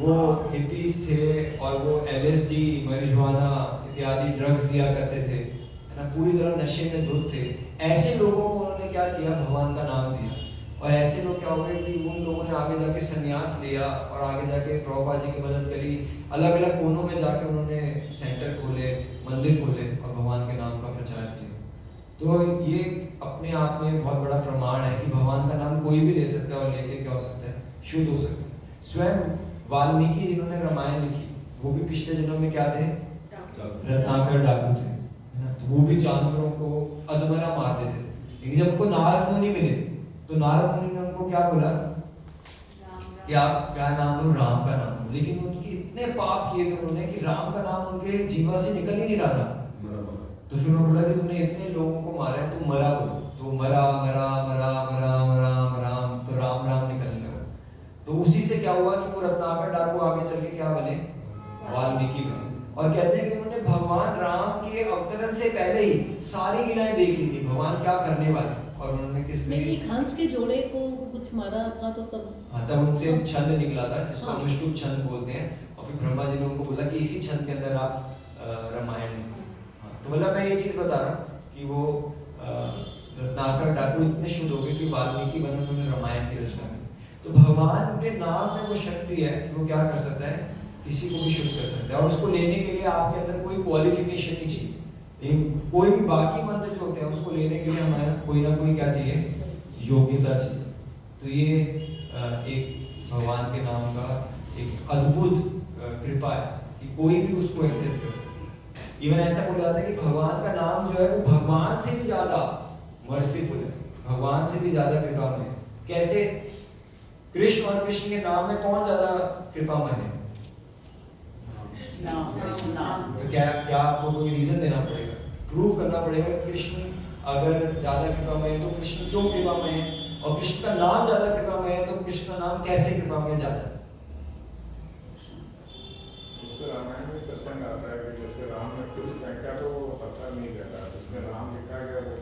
[SPEAKER 1] वो हिपीज थे, और वो LSD, marijuana इत्यादि ड्रग्स दिया करते थे, है ना, पूरी तरह नशे में धुत थे। ऐसे लोगों को उन्होंने क्या किया? भगवान का नाम दिया। और ऐसे लोग क्या हो गए कि उन लोगों ने आगे जाके संन्यास लिया, और आगे जाके प्रभुपाद जी की मदद करी, अलग अलग कोनों में जाके उन्होंने सेंटर खोले, मंदिर खोले, और भगवान के नाम का प्रचार किया। तो ये अपने आप में बहुत बड़ा प्रमाण है कि भगवान का नाम कोई भी ले सकता है, और लेके क्या हो सकता है? शुद्ध हो सकता है। स्वयं वाल्मीकि जिन्होंने रामायण लिखी, वो भी पिछले जन्म में क्या थे? रत्नाकर डाकू थे, है ना। तो वो भी जानवरों को अधमरा मार देते थे। लेकिन जब उनको नारद मुनि मिले, तो नारद मुनि ने उनको क्या बोला कि आप क्या नाम लो? राम का नाम लो। लेकिन उनके इतने पाप किए थे उन्होंने कि राम का नाम उनके जीवा से निकल ही नहीं रहा था। तो फिर उन्होंने बोला कि तुमने इतने लोगों को मारा है, तुम मरा बोलो। तो मरा मरा मरा मरा मरा मरा, तो राम राम निकलने लगा। तो उसी से क्या हुआ कि वो रत्नाकर डाकू आगे चल के क्या बने? वाल्मीकि बने। और कहते हैं कि उन्होंने भगवान राम के अवतरण से पहले ही सारी लीलाएं देख ली थी, भगवान क्या करने वाले, और उन्होंने किस लिए?
[SPEAKER 2] हंस के जोड़े को कुछ मारा था, तो तब
[SPEAKER 1] हाँ, तब उनसे एक छंद निकला था जिसको
[SPEAKER 2] हाँ।
[SPEAKER 1] अनुष्टुप छंद बोलते हैं। और फिर ब्रह्मा जी ने उनको बोला कि इसी छंद के अंदर आप रामायण। हाँ, तो मतलब मैं ये चीज बता रहा हूँ कि वो रत्नाकर डाकू इतने शुद्ध हो गए कि वाल्मीकि बने, उन्होंने रामायण की रचना की। तो भगवान के नाम में वो शक्ति है कि वो क्या कर सकता है? किसी को भी शुद्ध कर सकता है। और उसको लेने के लिए आपके अंदर कोई क्वालिफिकेशन नहीं चाहिए। लेकिन कोई भी बाकी मंत्र जो होते हैं उसको लेने के लिए हमारा कोई ना कोई क्या चाहिए? योग्यता चाहिए। तो ये एक भगवान के नाम का एक अद्भुत कृपा है कि कोई भी उसको एक्सेस कर सकता है। इवन ऐसा बोला जाता है कि भगवान का नाम जो है वो भगवान से भी ज्यादा मर्सीफुल है, भगवान से भी ज्यादा कृपामय है। कैसे? कृष्ण और कृष्ण के नाम में कौन ज्यादा कृपामय है? तो क्या क्या आपको कोई रीजन देना पड़ेगा, प्रूव करना पड़ेगा कि कृष्ण अगर ज्यादा कृपामय है तो कृष्ण क्यों कृपामय है, और कृष्ण का नाम ज्यादा कृपामय है तो कृष्ण का नाम कैसे कृपामय ज्यादा है?
[SPEAKER 8] तो रामायण में प्रसंग आता है कि जैसे राम ने फूल फेंका तो वो पत्थर नहीं गिरा, जिसमें राम लिखा गया वो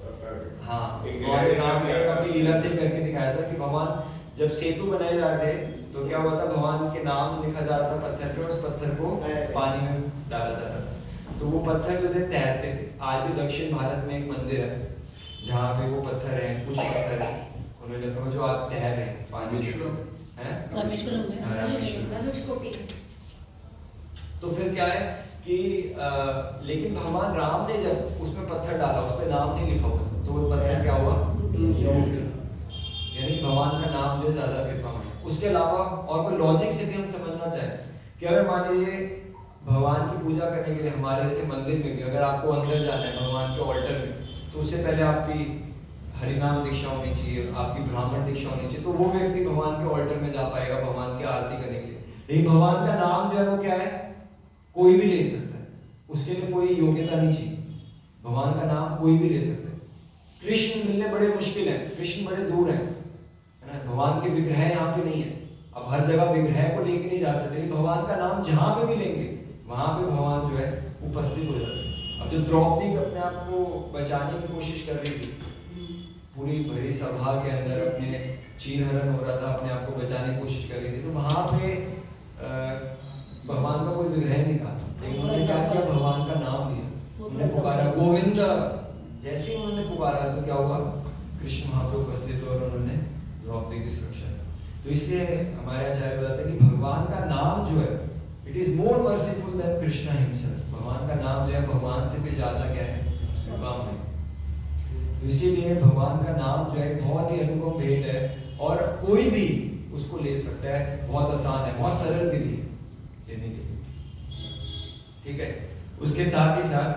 [SPEAKER 8] पत्थर।
[SPEAKER 1] हाँ, और राम ने अपनी लीला से करके दिखाया था कि भगवान जब सेतु बनाए जा रहे थे तो क्या हुआ था, भगवान के नाम लिखा जा रहा था पत्थर पे, उस पत्थर को पानी में डाला जाता था तो वो पत्थर जो थे तैरते थे। आज भी दक्षिण भारत में एक मंदिर है जहाँ पे वो पत्थर है, कुछ पत्थर है, उन्होंने लिखा जो आप तैर रहे हैं पानी में, हैं?
[SPEAKER 2] रामेश्वरम में
[SPEAKER 1] हाँ, रामेश्वरम।
[SPEAKER 7] धनुषकोटि।
[SPEAKER 1] तो फिर क्या है कि लेकिन भगवान राम ने जब उसमें पत्थर डाला, उस पर नाम नहीं लिखा हुआ तो वो पत्थर क्या हुआ, यानी भगवान का नाम जो ज्यादा कृपामय है। उसके अलावा और कोई लॉजिक से भी हम समझना चाहें कि अगर मान लीजिए भगवान की पूजा करने के लिए हमारे जैसे मंदिर में भी अगर आपको अंदर जाना है भगवान के ऑल्टर में, तो उससे पहले आपकी हरिनाम दीक्षा होनी चाहिए, आपकी ब्राह्मण दीक्षा होनी चाहिए, तो वो व्यक्ति भगवान के ऑल्टर में जा पाएगा भगवान की आरती करने के लिए। लेकिन भगवान का नाम जो है वो क्या है, कोई भी ले सकता है, उसके लिए कोई योग्यता नहीं चाहिए, भगवान का नाम कोई भी ले सकता है। कृष्ण मिलने बड़े मुश्किल है, कृष्ण बड़े दूर है ना, भगवान के विग्रह यहाँ पे नहीं है। अब हर जगह विग्रह को लेके नहीं जा सकते, लेकिन भगवान का नाम जहाँ पे भी लेंगे वहां पे भगवान जो है उपस्थित हो जाते हैं। अब जो द्रौपदी अपने आप को बचाने की कोशिश कर रही थी, पूरी भरी सभा के अंदर अपने चीरहरण हो रहा था, अपने आप को बचाने की कोशिश कर रही थी, तो वहां पे भगवान का कोई विग्रह नहीं था, लेकिन उन्होंने क्या किया, भगवान का नाम लिया, उन्होंने पुकारा गोविंद। जैसे ही उन्होंने पुकारा तो क्या हुआ, कृष्ण वहां पे उपस्थित और उन्होंने द्रौपदी की सुरक्षा की। तो इसलिए हमारे आचार्य बताते हैं कि भगवान का नाम जो है it is more merciful than Krishna himself. भगवान का नाम जो है भगवान से भी ज्यादा क्या है, कृपामय। तो इसीलिए भगवान का नाम जो है बहुत ही अनुपम भेंट है और कोई भी उसको ले सकता है, बहुत आसान है, बहुत सरल विधि है लेने के लिए। ठीक है, उसके साथ ही साथ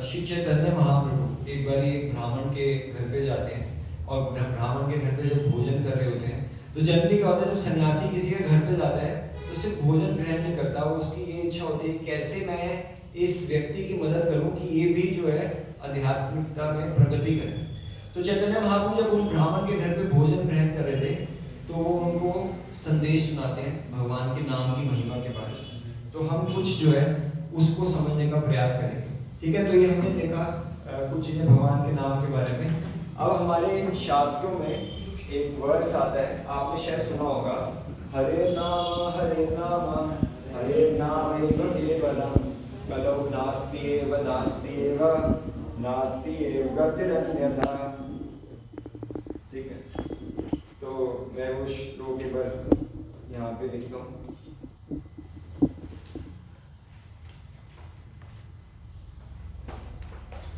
[SPEAKER 1] श्री चैतन्य महाप्रभु एक बार एक ब्राह्मण के घर पे जाते हैं और ब्राह्मण के घर पे जब भोजन कर रहे होते हैं तो जनरली क्या होता है, जब सन्यासी किसी के घर पे जाता है तो सिर्फ भोजन ग्रहण नहीं करता, वो उसकी ये इच्छा होती है कैसे मैं इस व्यक्ति की मदद करूं कि ये भी जो है आध्यात्मिकता में प्रगति करे। तो चैतन्य महाप्रभु जब उन ब्राह्मण के घर पे भोजन ग्रहण कर रहे थे तो वो उनको संदेश सुनाते हैं भगवान के नाम की महिमा के बारे में। तो हम कुछ जो है उसको समझने का प्रयास करेंगे। ठीक है, तो ये हमने देखा कुछ चीजें भगवान के नाम के बारे में। अब हमारे शास्त्रों में एक वर्स आता है, आपने शायद सुना होगा, हरे नाम हरे नाम हरे नाम एव केवलम कलौ नास्त्येव नास्त्येव नास्त्येव गतिरन्यथा। ठीक है, तो मैं वो श्लोक एक बार यहाँ पे लिखता हूँ।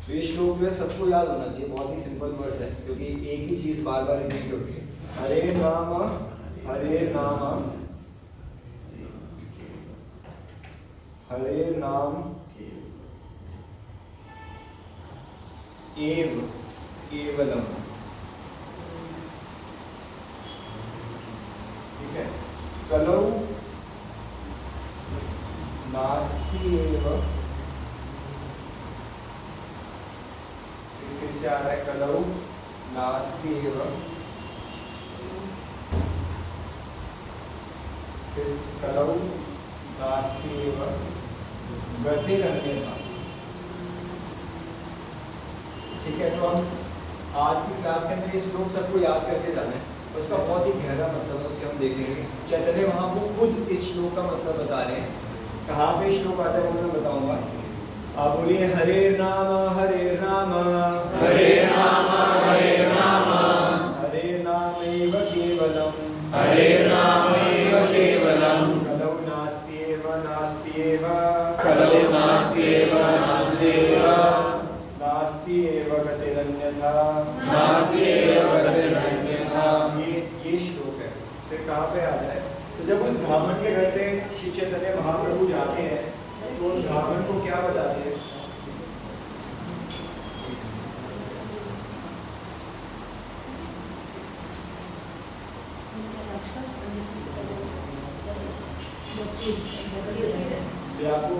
[SPEAKER 1] तो ये श्लोक जो है सबको याद होना चाहिए, बहुत ही सिंपल वर्स है क्योंकि एक ही चीज बार बार रिपीट होती है। हरे नाम हरे नाम हरे नाम एव केवलम। ठीक है, कलौ नास्ति एव, फिर से आ रहा है कलौ नास्ति एव, फिर कलौ नास्ति एव गतिरन्यथा। ठीक है, तो हम आज की क्लास के अंदर इस श्लोक सबको याद करके जाना है, उसका बहुत ही गहरा मतलब उसके हम देखेंगे। चैतन्य महाप्रभु खुद इस श्लोक का मतलब बता रहे हैं, कहाँ पे श्लोक आता है वो मैं बताऊंगा। आप बोलिए हरे नाम हरे नाम हरे नाम हरे नाम हरे नाम एव केवलम हरे नाम एव केवलम कलौ नास्ति एव नास्ति एव कलौ नास्ति एव नास्ति एव नास्ति एव गतिरन्यथा नास्ति एव गतिरन्यथा। कहाँ पे आता है? तो जब उस ब्राह्मण के घर पे श्री चैतन्य महाप्रभु जाते हैं तो उन ब्राह्मण को क्या बताते हैं? ये आपको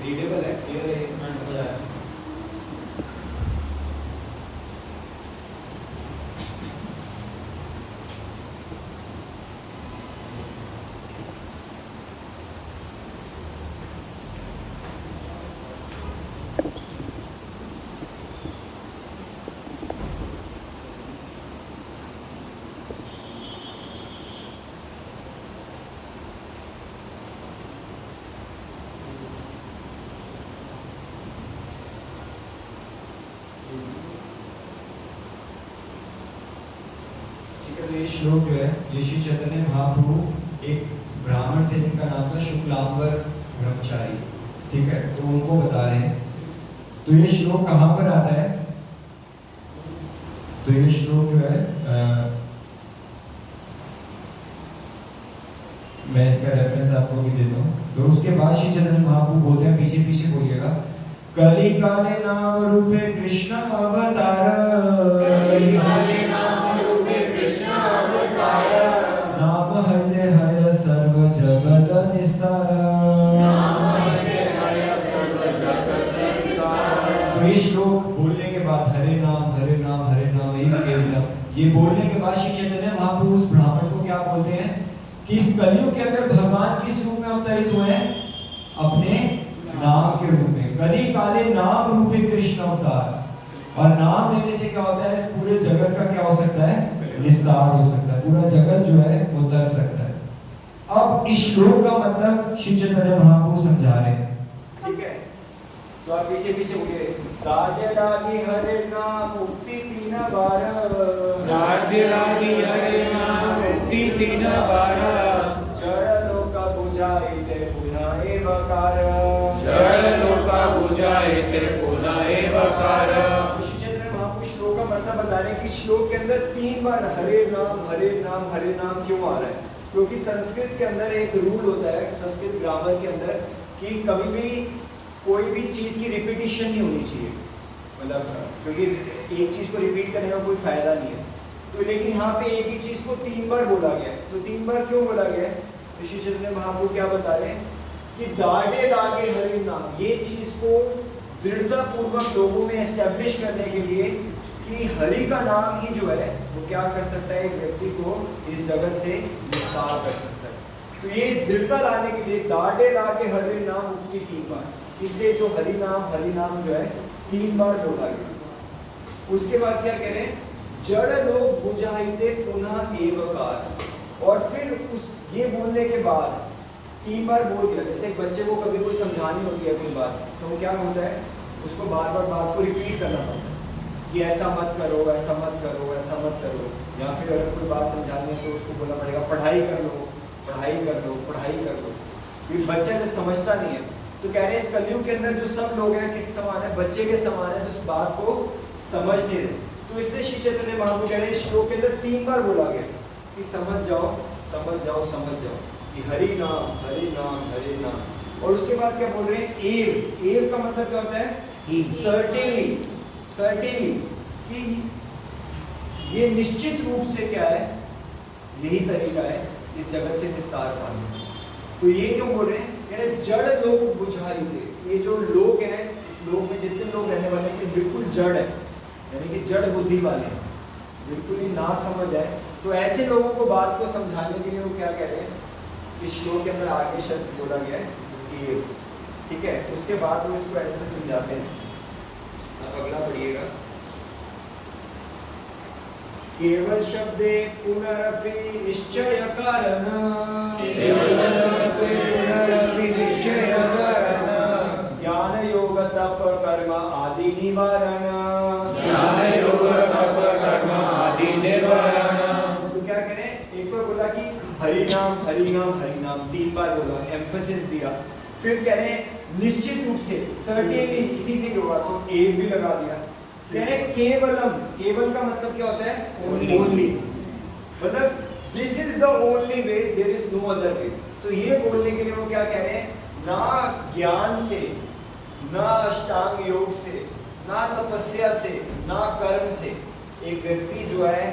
[SPEAKER 1] रीडेबल है, क्लियर है, समझ आया? तो ये श्लोक जो है ये श्री चैतन्य महाप्रभु एक ब्राह्मण थे जिनका नाम था शुक्लांबर ब्रह्मचारी, ठीक है, तो उनको बता रहे हैं। तो ये श्लोक कहाँ पर आता है? तो ये श्लोक जो है मैं इसका रेफरेंस आपको भी देता हूँ। तो उसके बाद श्री चैतन्य महाप्रभु बोलते हैं, पीछे पीछे बोलिएगा, कली काले नाम रूपे कृष्ण अवतार, नाम हृदय हय सर्व जगत निस्तार। तो ये श्लोक बोलने के बाद हरे नाम हरे नाम हरे नाम ये बोलने के बाद श्री चैतन्य महाप्रभु उस ब्राह्मण को क्या बोलते हैं कि इस कलियुग के अंदर भगवान किस रूप में अवतरित हुए हैं? अपने नाम के रूप में। कली काले नाम रूपे कृष्ण अवतार। और नाम लेने से क्या होता है? इस पूरे जगत का क्या हो सकता है? निस्तार हो सकता है, पूरा जगत जो है वो तर सकता है। अब इस श्लोक का मतलब श्री चैतन्य महाप्रभु समझा रहे हैं, ठीक है? तो आप पीछे पीछे बोलिए, दाद्य लागी हरे नाम मुक्ति तीन बार,
[SPEAKER 6] दाद्य लागी हरे नाम मुक्ति तीन बार,
[SPEAKER 1] जड़ लोका बुझाइते पुनः एवकार,
[SPEAKER 6] जड़ लोका बुझाइते पुनः एवकार।
[SPEAKER 1] श्लोक का मतलब बता रहे हैं कि श्लोक के अंदर 3 बार हरे नाम हरे नाम हरे नाम क्यों आ रहा है? क्योंकि संस्कृत के अंदर एक रूल होता है, संस्कृत ग्रामर के अंदर, कि कभी भी कोई भी चीज की रिपीटिशन नहीं होनी चाहिए, मतलब क्योंकि एक चीज को रिपीट करने का कोई फायदा नहीं है। तो लेकिन यहाँ पे एक ही चीज को 3 बार बोला गया है। तो 3 बार क्यों बोला गया है? तो श्री चैतन्य महाप्रभु क्या बता रहे हैं कि दाढ़े लागे हरे नाम, ये चीज को दृढ़ता पूर्वक लोगों में एस्टेब्लिश करने के लिए कि हरि का नाम ही जो है वो क्या कर सकता है, एक व्यक्ति को इस जगत से निस्तार कर सकता है। तो ये दृढ़ता लाने के लिए दाढ़े लागे हरि नाम मुक्ति 3 बार, इसलिए जो हरि नाम जो है 3 बार बोला गया। उसके बाद क्या कह रहे हैं? जड़ लोग बुझाइते पुनः एवकार। और फिर उस ये बोलने के बाद 3 बार बोल दिया। जैसे एक बच्चे को कभी कोई समझानी होती है कोई बात, तो वो क्या होता है, उसको बार बार बात को रिपीट करना पड़ता है कि ऐसा मत करो, ऐसा मत करो, ऐसा मत करो। या फिर अगर कोई बात समझानी है तो उसको बोलना पड़ेगा पढ़ाई कर लो, पढ़ाई कर लो, पढ़ाई कर लो। फिर बच्चा जब समझता नहीं है तो कह रहे हैं इस कलयुग के अंदर जो सब लोग हैं किस समान है? बच्चे के समान है, जो इस बात को समझ नहीं रहे। तो इसलिए श्री चैतन्य महाप्रभु कह रहे हैं श्लोक के अंदर 3 बार बोला गया कि समझ जाओ, समझ जाओ, समझ जाओ कि हरि नाम हरि नाम हरि नाम। और उसके बाद क्या बोल रहे हैं? एव। एव का मतलब क्या होता है? सर्टेनली, सर्टेनली, कि ये निश्चित रूप से क्या है, यही तरीका है इस जगत से निस्तार पाने का। तो ये क्यों बोल रहे हैं? जड़ लोग बुझाई थे। ये जो लोग हैं, इस लोग में जितने लोग रहने वाले हैं बिल्कुल जड़ है, यानी कि जड़ बुद्धि वाले हैं, बिल्कुल ही ना समझ है। तो ऐसे लोगों को बात को समझाने के लिए वो क्या कह रहे हैं? इस श्लोक के अंदर आगे शब्द बोला गया है कि, ठीक है, उसके बाद वो इसको ऐसे समझाते हैं। अब अगला पढ़िएगा, केवल शब्दे पुनरपि निश्चय कारण,
[SPEAKER 6] केवल शब्दे पुनरपि निश्चय कारण,
[SPEAKER 1] ज्ञान योग योग तप कर्म आदि निवारण।
[SPEAKER 6] ज्ञान योग तप कर्म आदि निवारण।
[SPEAKER 1] तो क्या करें, एक बार बोला कि हरि नाम हरि नाम हरि नाम, 3 बार बोला, एम्फेसिस दिया। फिर कह रहे हैं निश्चित रूप से, सर्टेनली किसी से होगा, तो एक भी लगा दिया। कह रहे हैं केवलम, केवल का मतलब क्या होता है, ओनली, मतलब this is the only way, there is no other way. तो ये बोलने के लिए वो क्या कह रहे हैं, ना ज्ञान से, ना अष्टांग योग से, ना तपस्या से, ना कर्म से एक व्यक्ति जो है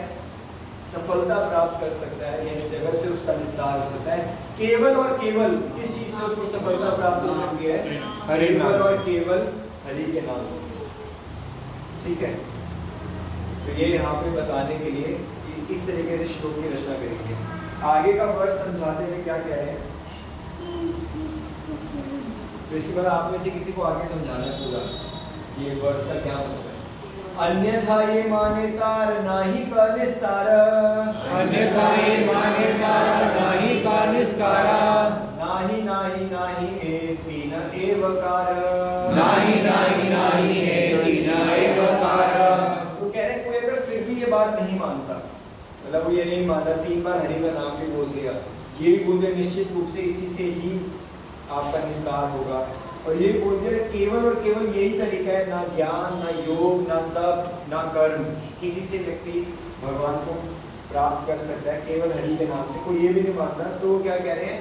[SPEAKER 1] सफलता प्राप्त कर सकता है, या इस जगत से उसका निस्तार हो सकता है। केवल और केवल किस चीज से उसको सफलता प्राप्त हो सकती है, केवल और केवल हरि के नाम से। ठीक है, तो ये यहाँ पे बताने के लिए कि इस तरीके से श्लोक की रचना करेंगे। आगे का वर्ष समझाते हुए क्या कह रहे हैं, तो इसके बाद आप में से किसी को आगे समझाना है पूरा ये वर्ष का क्या मतलब है। अन्यथा ये माने तार नाही का निस्तार,
[SPEAKER 6] अन्यथा ये माने तारा नाही का निस्तारा।
[SPEAKER 1] नाही नाही नाही ए तीन एवकार,
[SPEAKER 6] नाही नाही नाही हे तीन एवकार।
[SPEAKER 1] तो कह रहे कोई अगर फिर भी ये बात नहीं मानता, मतलब वो ये नहीं मानता, 3 बार हरि का नाम भी बोल दिया, ये भी बोल दिया निश्चित रूप से इसी से ही आपका निस्तार होगा, और ये बोल दिया केवल और केवल यही तरीका है, ना ज्ञान, ना योग, ना तप, ना कर्म, किसी से व्यक्ति भगवान को प्राप्त कर सकता है, केवल हरि के नाम से। कोई ये भी नहीं मानता, तो क्या कह रहे हैं,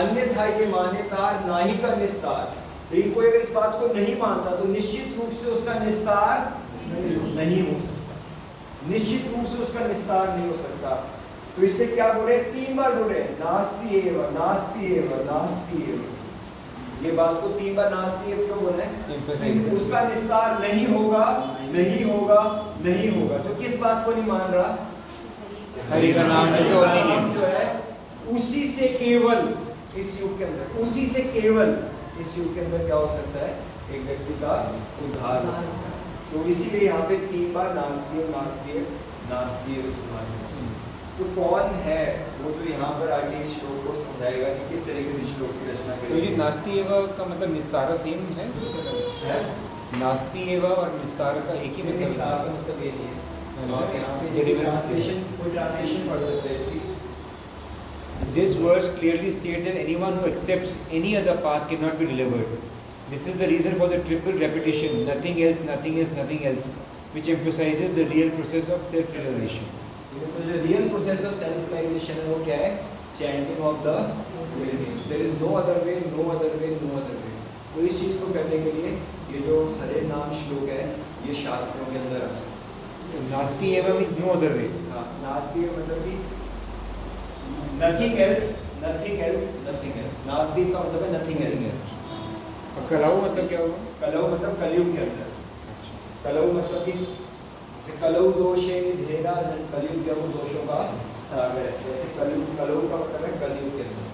[SPEAKER 1] अन्यथा ये माने तार नाही का निस्तार। लेकिन कोई अगर इस बात को नहीं मानता तो निश्चित रूप से उसका निस्तार नहीं हो सकता, निश्चित रूप से उसका निस्तार नहीं हो सकता। तो इसलिए क्या बोल रहे, 3 बार बोल रहे हैं, नास्ति एव नास्ति एव नास्ति एव। ये बात को 3 बार नास्ति एव क्यों बोल रहे हैं, उसका निस्तार नहीं होगा, नहीं होगा, नहीं होगा। जो किस बात को नहीं मान रहा,
[SPEAKER 6] हरि का नाम है, तो
[SPEAKER 1] नाम जो है उसी से केवल इस युग के अंदर, उसी से केवल इस युग के अंदर क्या हो सकता है, एक व्यक्ति का उद्धार हो सकता है। तो इसीलिए यहाँ पे 3 बार नास्ति नास्ति नास्ति इस्तेमाल है। तो कौन है वो, तो यहाँ पर आगे इस श्लोक को समझाएगा कि किस तरीके से श्लोक की रचना
[SPEAKER 6] तो ये
[SPEAKER 1] करेंगे।
[SPEAKER 6] नास्ति एव का मतलब निस्तारा सेम है, नास्ति एव और निस्तार का एक ही मतलब
[SPEAKER 1] निस्तार
[SPEAKER 6] है।
[SPEAKER 1] का मतलब ये नहीं है।
[SPEAKER 6] हाँ,
[SPEAKER 1] और यहाँ पे
[SPEAKER 6] derivative
[SPEAKER 1] ट्रांसलेशन, कोई ट्रांसलेशन पढ़ सकते हैं इसकी।
[SPEAKER 6] This verse clearly states that anyone who accepts any other path cannot be delivered. This is the reason for the triple repetition, nothing else, nothing else, nothing else, which emphasizes the real process of self-realization.
[SPEAKER 1] तो जो real process of self realization है वो क्या है, chanting of the holy names. There is no other way, no other way, no other way. तो इस चीज को करने के लिए ये जो हरे नाम श्लोक है ये शास्त्रों के अंदर आता है।
[SPEAKER 6] नास्ति एव means no other way.
[SPEAKER 1] हाँ, नास्ति का मतलब कि nothing else, nothing else, nothing else. नास्ति का मतलब है नथिंग एल्स।
[SPEAKER 6] और कलाऊ मतलब क्या होगा?
[SPEAKER 1] कलौ मतलब कलयुग के अंदर, कलौ मतलब कि कलौ दोषे निधेरा, कलयुग जो वो दोषों का सागर है, जैसे कलयुग, कलौ का मतलब है कलयुग के अंदर।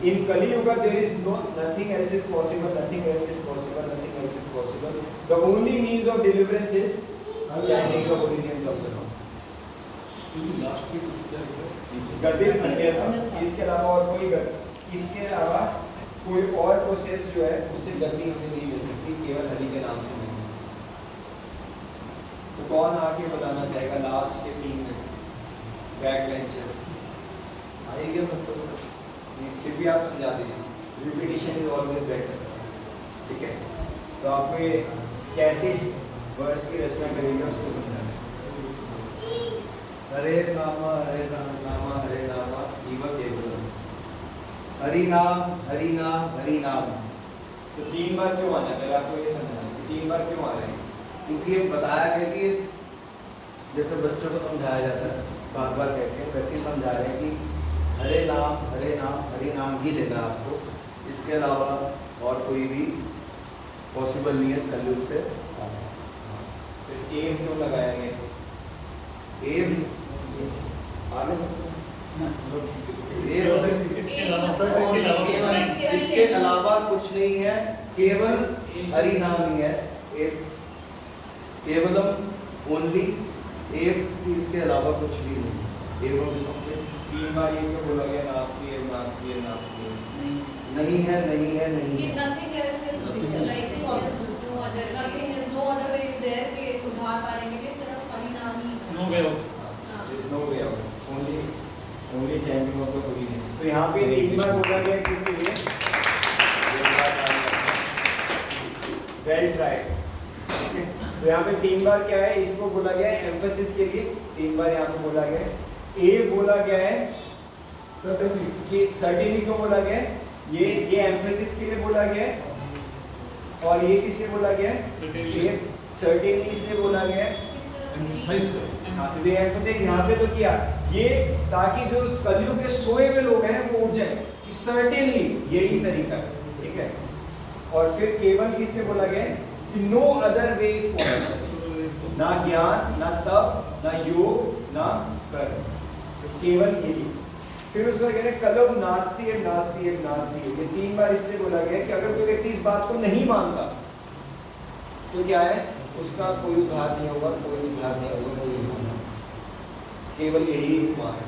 [SPEAKER 1] In Kalyug there is no nothing else is possible, nothing else is possible, nothing else is possible. The only means of deliverance is chanting the holy names of the lord.
[SPEAKER 4] Last में किसका है?
[SPEAKER 1] गतिल अन्यथा, इसके अलावा और कोई इसके अलावा कोई और प्रोसेस जो है उससे गति हमें नहीं मिल सकती, केवल हरि के नाम से मिल सकती। तो कौन आके बताना चाहेगा लास्ट के 3 में से, बैक बेंचर्स आएगा मतलब, फिर भी आप समझा दीजिए, रिपीटिशन इज ऑलवेज बेटर। ठीक है, तो आपको ये कैसे वर्ष की रचना करेंगे उसको समझाना है। हरे नाम हरे नाम इव केवलम।
[SPEAKER 9] हरि नाम हरि नाम हरि नाम।
[SPEAKER 1] तो 3 बार क्यों आना है, पहले आपको ये समझना है 3 बार क्यों आ रहे हैं।
[SPEAKER 9] क्योंकि ये बताया गया कि जैसे बच्चों को समझाया जाता है बार बार कहते हैं, वैसे ही समझा रहे हैं कि हरे नाम हरि नाम ही लेना है आपको, इसके अलावा और कोई भी पॉसिबल नहीं है कलयुग से।
[SPEAKER 1] फिर एम क्यों लगाया गया,
[SPEAKER 9] एम आगे इसके अलावा कुछ नहीं है, केवल हरि नाम ही है, केवलम ओनली, इसके अलावा कुछ भी नहीं।
[SPEAKER 1] एवं तीन बार ये क्यों बोला गया नास्ति है नास्ति है नास्ति है?
[SPEAKER 9] नहीं है नहीं है नहीं
[SPEAKER 2] कि
[SPEAKER 9] है।
[SPEAKER 2] nothing else is like possible, nothing is no other way is there कि उद्धार पाने के लिए सिर्फ परिणाम ही
[SPEAKER 8] नो वे आउट।
[SPEAKER 2] हाँ।
[SPEAKER 1] There is no way out. Only chanting of the holy name. तो यहाँ पे तीन बार बोला गया किसके लिए? Well tried. ठीक है? तो यहाँ पे तीन बार क्या है? इसको बोला गया है एम्फेसिस के लिए। तीन बार यहाँ पे बोला गया है। ए बोला गया है कि सर्टेनली क्यों बोला गया है? ये एम्फेसिस के लिए बोला गया है। और ये किसके बोला गया है? सर्टेनली इसलिए बोला गया है।
[SPEAKER 4] एम्फसाइज करो।
[SPEAKER 1] यहाँ पे तो किया ये ताकि जो कलयुग के सोए हुए लोग हैं वो उठ जाए कि सर्टेनली यही तरीका है, ठीक है। और फिर केवल किसने बोला गया कि no other way is possible, ना ज्ञान ना तप ना योग ना कर्म, तो केवल यही। फिर उसको कहते हैं कलयुग नास्ति है नास्ति है नास्ति है, ये तीन बार इसलिए बोला गया कि अगर कोई व्यक्ति इस बात को नहीं मानता तो क्या है, उसका कोई उद्धार नहीं होगा, कोई उद्धार नहीं होगा, कोई उद्धार नहीं होगा। केवल यही उपमान है,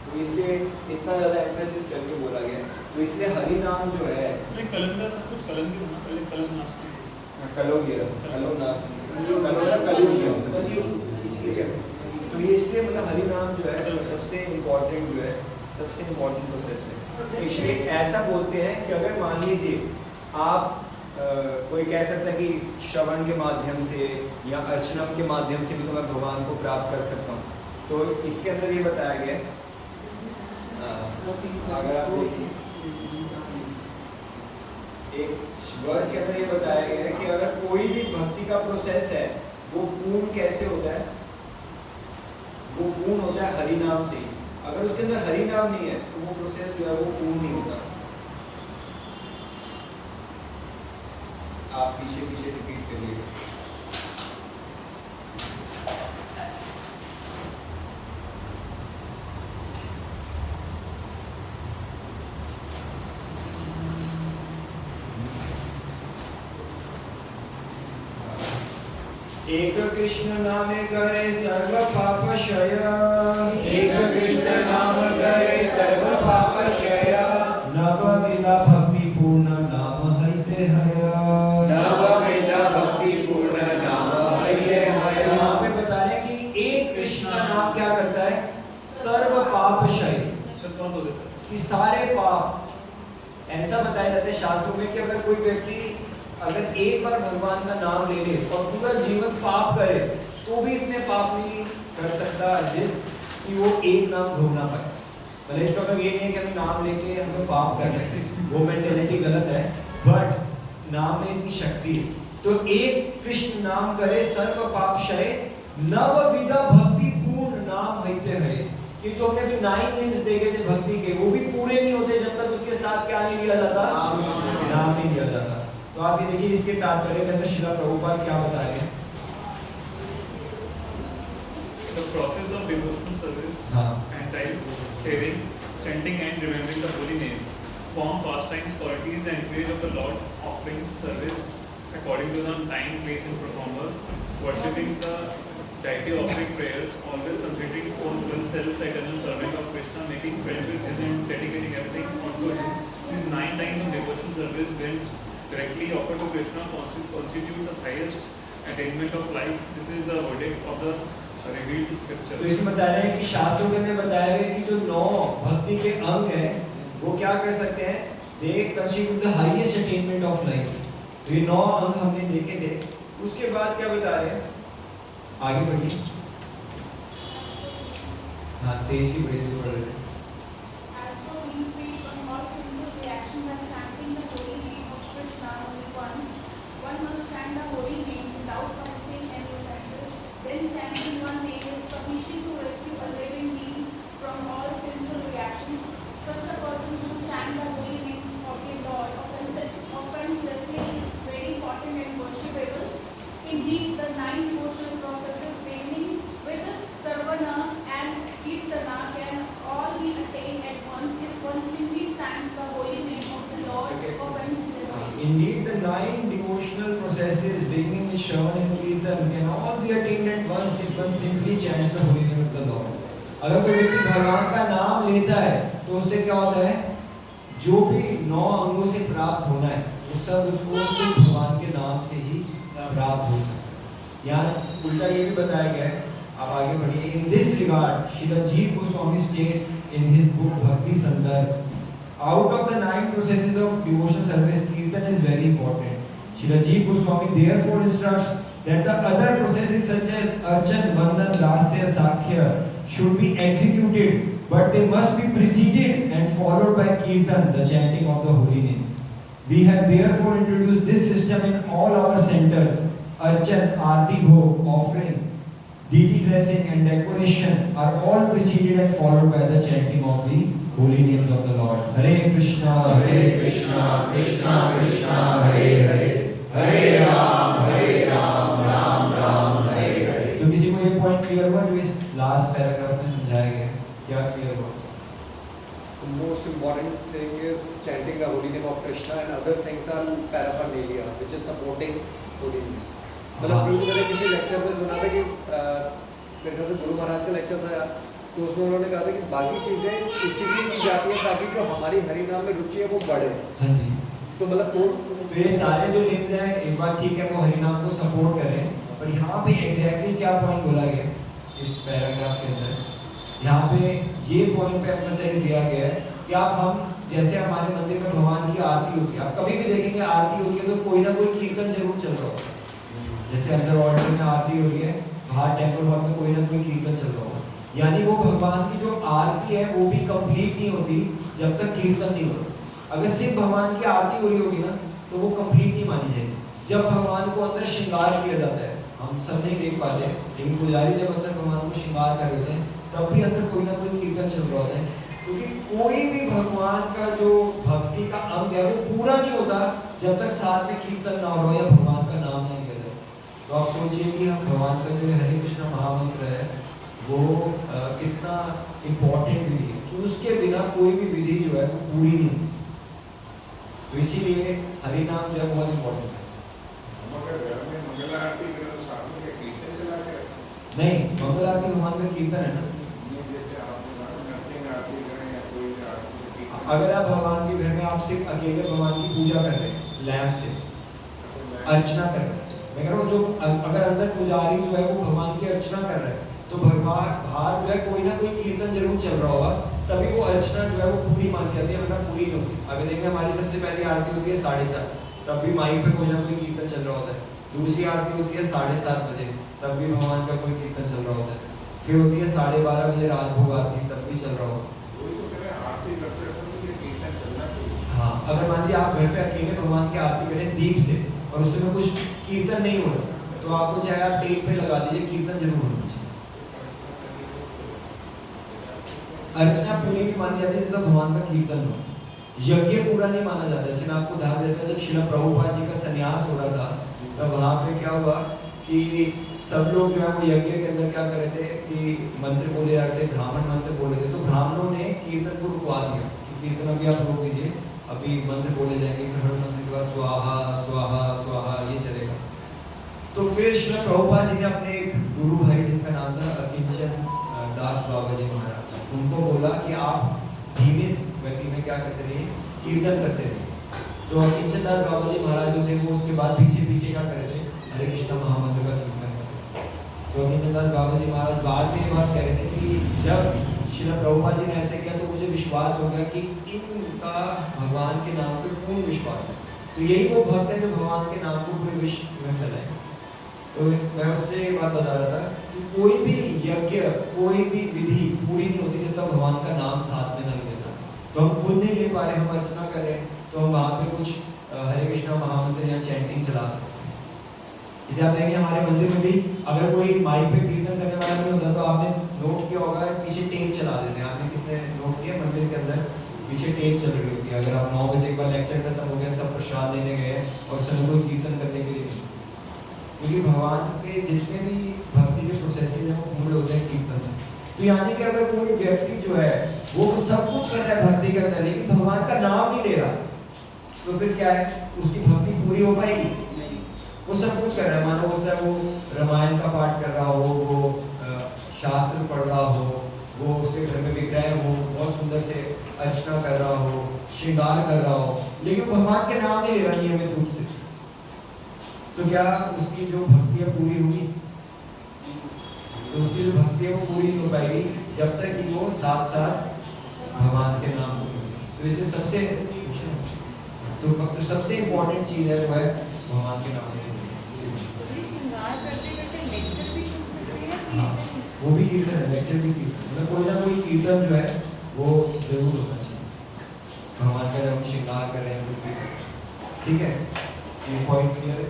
[SPEAKER 1] तो इसलिए इतना ज़्यादा एम्फेसिस करके बोला गया। तो इसलिए हरि नाम जो है
[SPEAKER 8] कलंदर कुछ कलंदर होना पहले कलंग नास्ती
[SPEAKER 1] कलयुग नास्ति तो ये इसलिए मतलब हरि नाम जो है वो सबसे इम्पोर्टेंट जो है, सबसे इम्पोर्टेंट प्रोसेस है। इसलिए ऐसा बोलते हैं कि अगर मान लीजिए आप कोई कह सकता है कि श्रवण के माध्यम से या अर्चना के माध्यम से भी तो मैं भगवान को प्राप्त कर सकता हूँ, तो इसके अंदर ये बताया गया अगर आप एक वर्ष के अंदर ये बताया गया है कि अगर कोई भी भक्ति का प्रोसेस है वो पूर्ण कैसे होता है, वो पूर्ण होता है हरि नाम से ही। अगर उसके अंदर हरि नाम नहीं है तो वो प्रोसेस जो है वो पूर्ण नहीं होता। आप पीछे पीछे रिपीट करिएगा। एक कृष्ण नाम करे सर्व पाप क्षय,
[SPEAKER 6] एक कृष्ण नाम करे सर्व पाप क्षय,
[SPEAKER 1] नवविधा भक्ति पूर्ण नाम हरिते हय,
[SPEAKER 6] नवविधा भक्ति पूर्ण नाम हरिते हय।
[SPEAKER 1] यहाँ पे बता रहे हैं कि एक कृष्ण का नाम क्या करता है, सर्व पाप क्षय, कि सारे पाप। ऐसा बताया जाता है शास्त्रों में कि अगर कोई व्यक्ति अगर एक बार भगवान का नाम ले ले और पूरा जीवन पाप करे तो भी इतने पाप नहीं कर सकता अर्जित कि वो एक नाम धो ना पाए। भले इसका मतलब ये नहीं है कि हमें नाम लेके हमें पाप कर रहे हैं, वो मेंटेलिटी गलत है, बट नाम में इतनी शक्ति है। तो एक कृष्ण नाम करे सर्व पाप क्षय, नवविधा भक्ति पूर्ण नाम हइते है। कि जो हमने जो 9 नेम्स देखे थे भक्ति के वो भी पूरे नहीं होते जब तक उसके साथ क्या नहीं दिया जाता, नाम नहीं दिया जाता। तो आप ये देखिए इसके तात्पर्य के अंदर श्रील प्रभुपाद क्या बता रहे हैं।
[SPEAKER 8] The process of devotional service entails hearing, chanting and remembering the holy name, form pastimes, qualities and praise of the Lord, offering service according to the time, place and performer, worshipping the deity, offering prayers, always considering oneself the eternal servant of Krishna, making friends with him and dedicating everything unto him. These 9 times of devotional service when directly offered to Krishna constitute the highest attainment of life. This is the verdict of the revealed scripture.
[SPEAKER 1] तो इसमें बता रहे हैं कि शास्त्रों के अंदर बताया गया कि जो 9 भक्ति के अंग हैं वो क्या कर सकते हैं, they constitute the highest attainment of life। तो ये 9 अंग हमने देखे थे। उसके बाद क्या बता रहे हैं, आगे बढ़िए। हाँ तेज की बड़ी पढ़ रहे हैं।
[SPEAKER 10] As for being free from all sinful reaction by chanting the holy name of Krishna only once, one must chant the holy name without committing any offenses. Then chanting one name is sufficient to rescue a living being from all sinful reactions. Such a person who chants the holy name of the Lord offenselessly is very important and worshipable. Indeed, the 9 devotional processes beginning with Sarvana and Kirtana can all be attained at once if one simply chants the holy name of the Lord offenselessly.
[SPEAKER 1] Indeed, the 9 devotional processes beginning with Shravan and Kirtan can all be attained at once if one simply chants the holy name of the Lord. अगर कोई व्यक्ति भगवान का नाम लेता है तो उससे क्या होता है, जो भी 9 अंगों से प्राप्त होना है वो सब उसको सिर्फ भगवान के नाम से ही प्राप्त हो सकता है। यहाँ उल्टा ये भी बताया गया है, आप आगे बढ़िए। इन दिस रिगार्ड श्रील जीव Goswami states in his book भक्ति संदर्भ, out of the 9 processes of devotion service, kirtan is very important. Shri Jeev Goswami therefore instructs that the other processes such as archan, vandan, dasya, sakhya should be executed, but they must be preceded and followed by kirtan, the chanting of the holy name. We have therefore introduced this system in all our centers. Archan, aarti bhog, offering, deity dressing and decoration are all preceded and followed by the chanting of the holy names of the Lord. Hare Krishna, Krishna Krishna, Hare Hare, Hare Ram, Ram Ram, Hare Hare. तो किसी को ये point clear हुआ जो इस last paragraph में समझाया गया? क्या क्लियर हुआ?
[SPEAKER 11] The most important thing is chanting the holy name of Krishna, and other things are paraphernalia, which is supporting holy name. मतलब प्रूव मैंने किसी लेक्चर में सुना था कि मेरे ख्याल से गुरु महाराज का लेक्चर था, तो उसमें उन्होंने कहा था कि बाकी चीज़ें इसीलिए की जाती है ताकि जो हमारी हरि नाम में रुचि है वो बढ़े।
[SPEAKER 1] हाँ जी।
[SPEAKER 11] तो मतलब
[SPEAKER 1] तो ये सारे जो लिंक्स हैं, एक बात ठीक है वो हरि नाम को सपोर्ट करें, पर यहाँ पे एग्जैक्टली क्या पॉइंट बोला गया इस पैराग्राफ के अंदर? यहाँ पे ये पॉइंट पे एम्फसाइज दिया गया है कि आप हम जैसे हमारे मंदिर में भगवान की आरती होती है, आप कभी भी देखेंगे आरती होती है तो कोई ना कोई कीर्तन जरूर चल रहा होगा। जैसे अंदर ऑल्टर में आरती हो रही है, बाहर टेम्पल हॉल में कोई ना कोई कीर्तन चल रहा होगा। यानी वो भगवान की जो आरती है वो भी कंप्लीट नहीं होती जब तक कीर्तन नहीं होता। अगर सिर्फ भगवान की आरती हो रही होगी ना तो वो कंप्लीट नहीं मानी जाएगी। जब भगवान को अंदर श्रृंगार किया जाता है, हम सब नहीं देख पाते, लेकिन पुजारी जब अंदर भगवान को श्रृंगार कर देते हैं तब भी अंदर कोई ना कोई कीर्तन चल रहा होता है, क्योंकि कोई भी भगवान का जो भक्ति का अंग है वो पूरा नहीं होता जब तक साथ में कीर्तन ना हो या भगवान का नाम नहीं लिया जाए। तो आप सोचिए कि हम भगवान का जो हरे कृष्ण महामंत्र है वो कितना इम्पोर्टेंट विधि है कि उसके बिना कोई भी विधि जो है वो पूरी नहीं होती। तो इसीलिए हरि नाम जो है बहुत इम्पोर्टेंट है। नहीं, मंगल आरती भगवान का कीर्तन है ना। अगर आप भगवान के घर में आप सिर्फ अकेले भगवान की पूजा कर रहे हैं, लैम्प से अर्चना कर रहे हैं, मैं कह रहा हूँ जो अगर अंदर पुजारी जो है वो भगवान की अर्चना कर रहे हैं तो भगवान बाहर जो है कोई ना कोई कीर्तन जरूर चल रहा होगा, तभी वो अर्चना जो है वो पूरी मानी जाती है, वरना पूरी नहीं होती। अगर देखेंगे हमारी सबसे पहली आरती होती है 4:30, तब भी माइक पे कोई ना कोई कीर्तन चल रहा होता है। दूसरी आरती होती है 7:30 बजे, तब भी भगवान का कोई कीर्तन चल रहा होता है। फिर होती है 12:30 बजे रात भोग आरती, तब भी चल रहा होगा। हाँ, अगर मान लीजिए आप घर पे अकेले भगवान की आरती करें दीप से और उसमें कुछ कीर्तन नहीं हो रहा तो आपको चाहे आप टेप पे लगा दीजिए, कीर्तन जरूर होना चाहिए। अर्चना पूरी नहीं मानी जाती जब तक भगवान का कीर्तन हो। यज्ञ पूरा नहीं माना जाता। जैसे मैं आपको उदाहरण देता हूँ, जब श्रील प्रभुपाद जी का संन्यास हो रहा था तब वहाँ पे क्या हुआ कि सब लोग जो है वो यज्ञ के अंदर क्या कर रहे थे कि मंत्र बोले जा रहे थे, ब्राह्मण मंत्र बोले थे, तो ब्राह्मणों ने कीर्तन को रुकवा दिया कि कीर्तन अभी आप रोक दीजिए, अभी मंत्र बोले जाएंगे, फिर हर मंत्र के बाद स्वाहा स्वाहा स्वाहा ये चलेगा। तो फिर श्रील प्रभुपाद जी ने अपने एक गुरु भाई जिनका नाम था अकिंचन दास बाबा जी महाराज, उनको बोला कि आप धीमे गति में क्या करते रहिए, कीर्तन करते रहिए। तो अकिंचन दास बाबा जी महाराज जो थे वो उसके बाद पीछे पीछे क्या कर रहे थे, हरे कृष्ण महामंत्र का कीर्तन करते थे। तो अकिंचन दास बाबा जी महाराज बाद में ये बात कह रहे थे कि जब श्रील प्रभुपाद जी ने ऐसे किया तो मुझे विश्वास हो गया कि इनका भगवान के नाम पे पूर्ण विश्वास है। तो यही वो भक्त है जो भगवान के नाम को पूरे विश्व में फैलाए। तो मैं उससे ये बात बता रहा था कि कोई भी यज्ञ, कोई भी विधि पूरी नहीं होती जब तक भगवान का नाम साथ में नहीं लेता। तो हम खुद नहीं ले पा रहे, हम अर्चना कर रहे हैं, तो हम वहाँ पे कुछ हरे कृष्णा महामंत्र या चैंटिंग चला सकते हैं। जैसे आप देखेंगे हमारे मंदिर में भी अगर कोई माइक पे कीर्तन करने वाला नहीं होता तो आपने नोट किया होगा पीछे टेप चला देते हैं। आपने किसने नोट किया, मंदिर के अंदर पीछे टेप चल रही होती है। अगर आप 9 बजे एक बार लेक्चर खत्म हो गया, सब प्रसाद लेने गए और सब कोई कीर्तन करने के लिए, क्योंकि भगवान के जितने भी भक्ति के प्रोसेसेस हैं वो पूरे होते हैं कीर्तन से। तो यानी कि अगर कोई व्यक्ति जो है वो सब कुछ कर रहा है भक्ति के अंदर लेकिन भगवान का नाम नहीं ले रहा, तो फिर क्या है, उसकी भक्ति पूरी हो पाएगी नहीं। वो सब कुछ कर रहा है, मानो होता है वो रामायण का पाठ कर रहा हो, वो शास्त्र पढ़ रहा हो, वो उसके घर में विग्रह हो, बहुत सुंदर से अर्चना कर रहा हो, श्रृंगार कर रहा हो, लेकिन भगवान के नाम नहीं ले रहा नियमित रूप से, तो क्या उसकी जो भक्ति है पूरी होगी? तो उसकी जो भक्ति है वो पूरी नहीं हो पाएगी जब तक कि वो साथ साथ भगवान के नाम को ले। तो इसलिए सबसे इम्पोर्टेंट चीज है वो है भगवान के नाम लेना।
[SPEAKER 7] श्रृंगार करते करते लेक्चर भी सुन सकते हैं कि
[SPEAKER 1] हाँ, वो भी कीर्तन है, लेक्चर भी कीर्तन, मतलब कोई ना कोई कीर्तन जो है वो जरूर होना चाहिए। भगवान का हम श्रृंगार कर रहे हैं कुछ भी, ठीक है, ये पॉइंट क्लियर है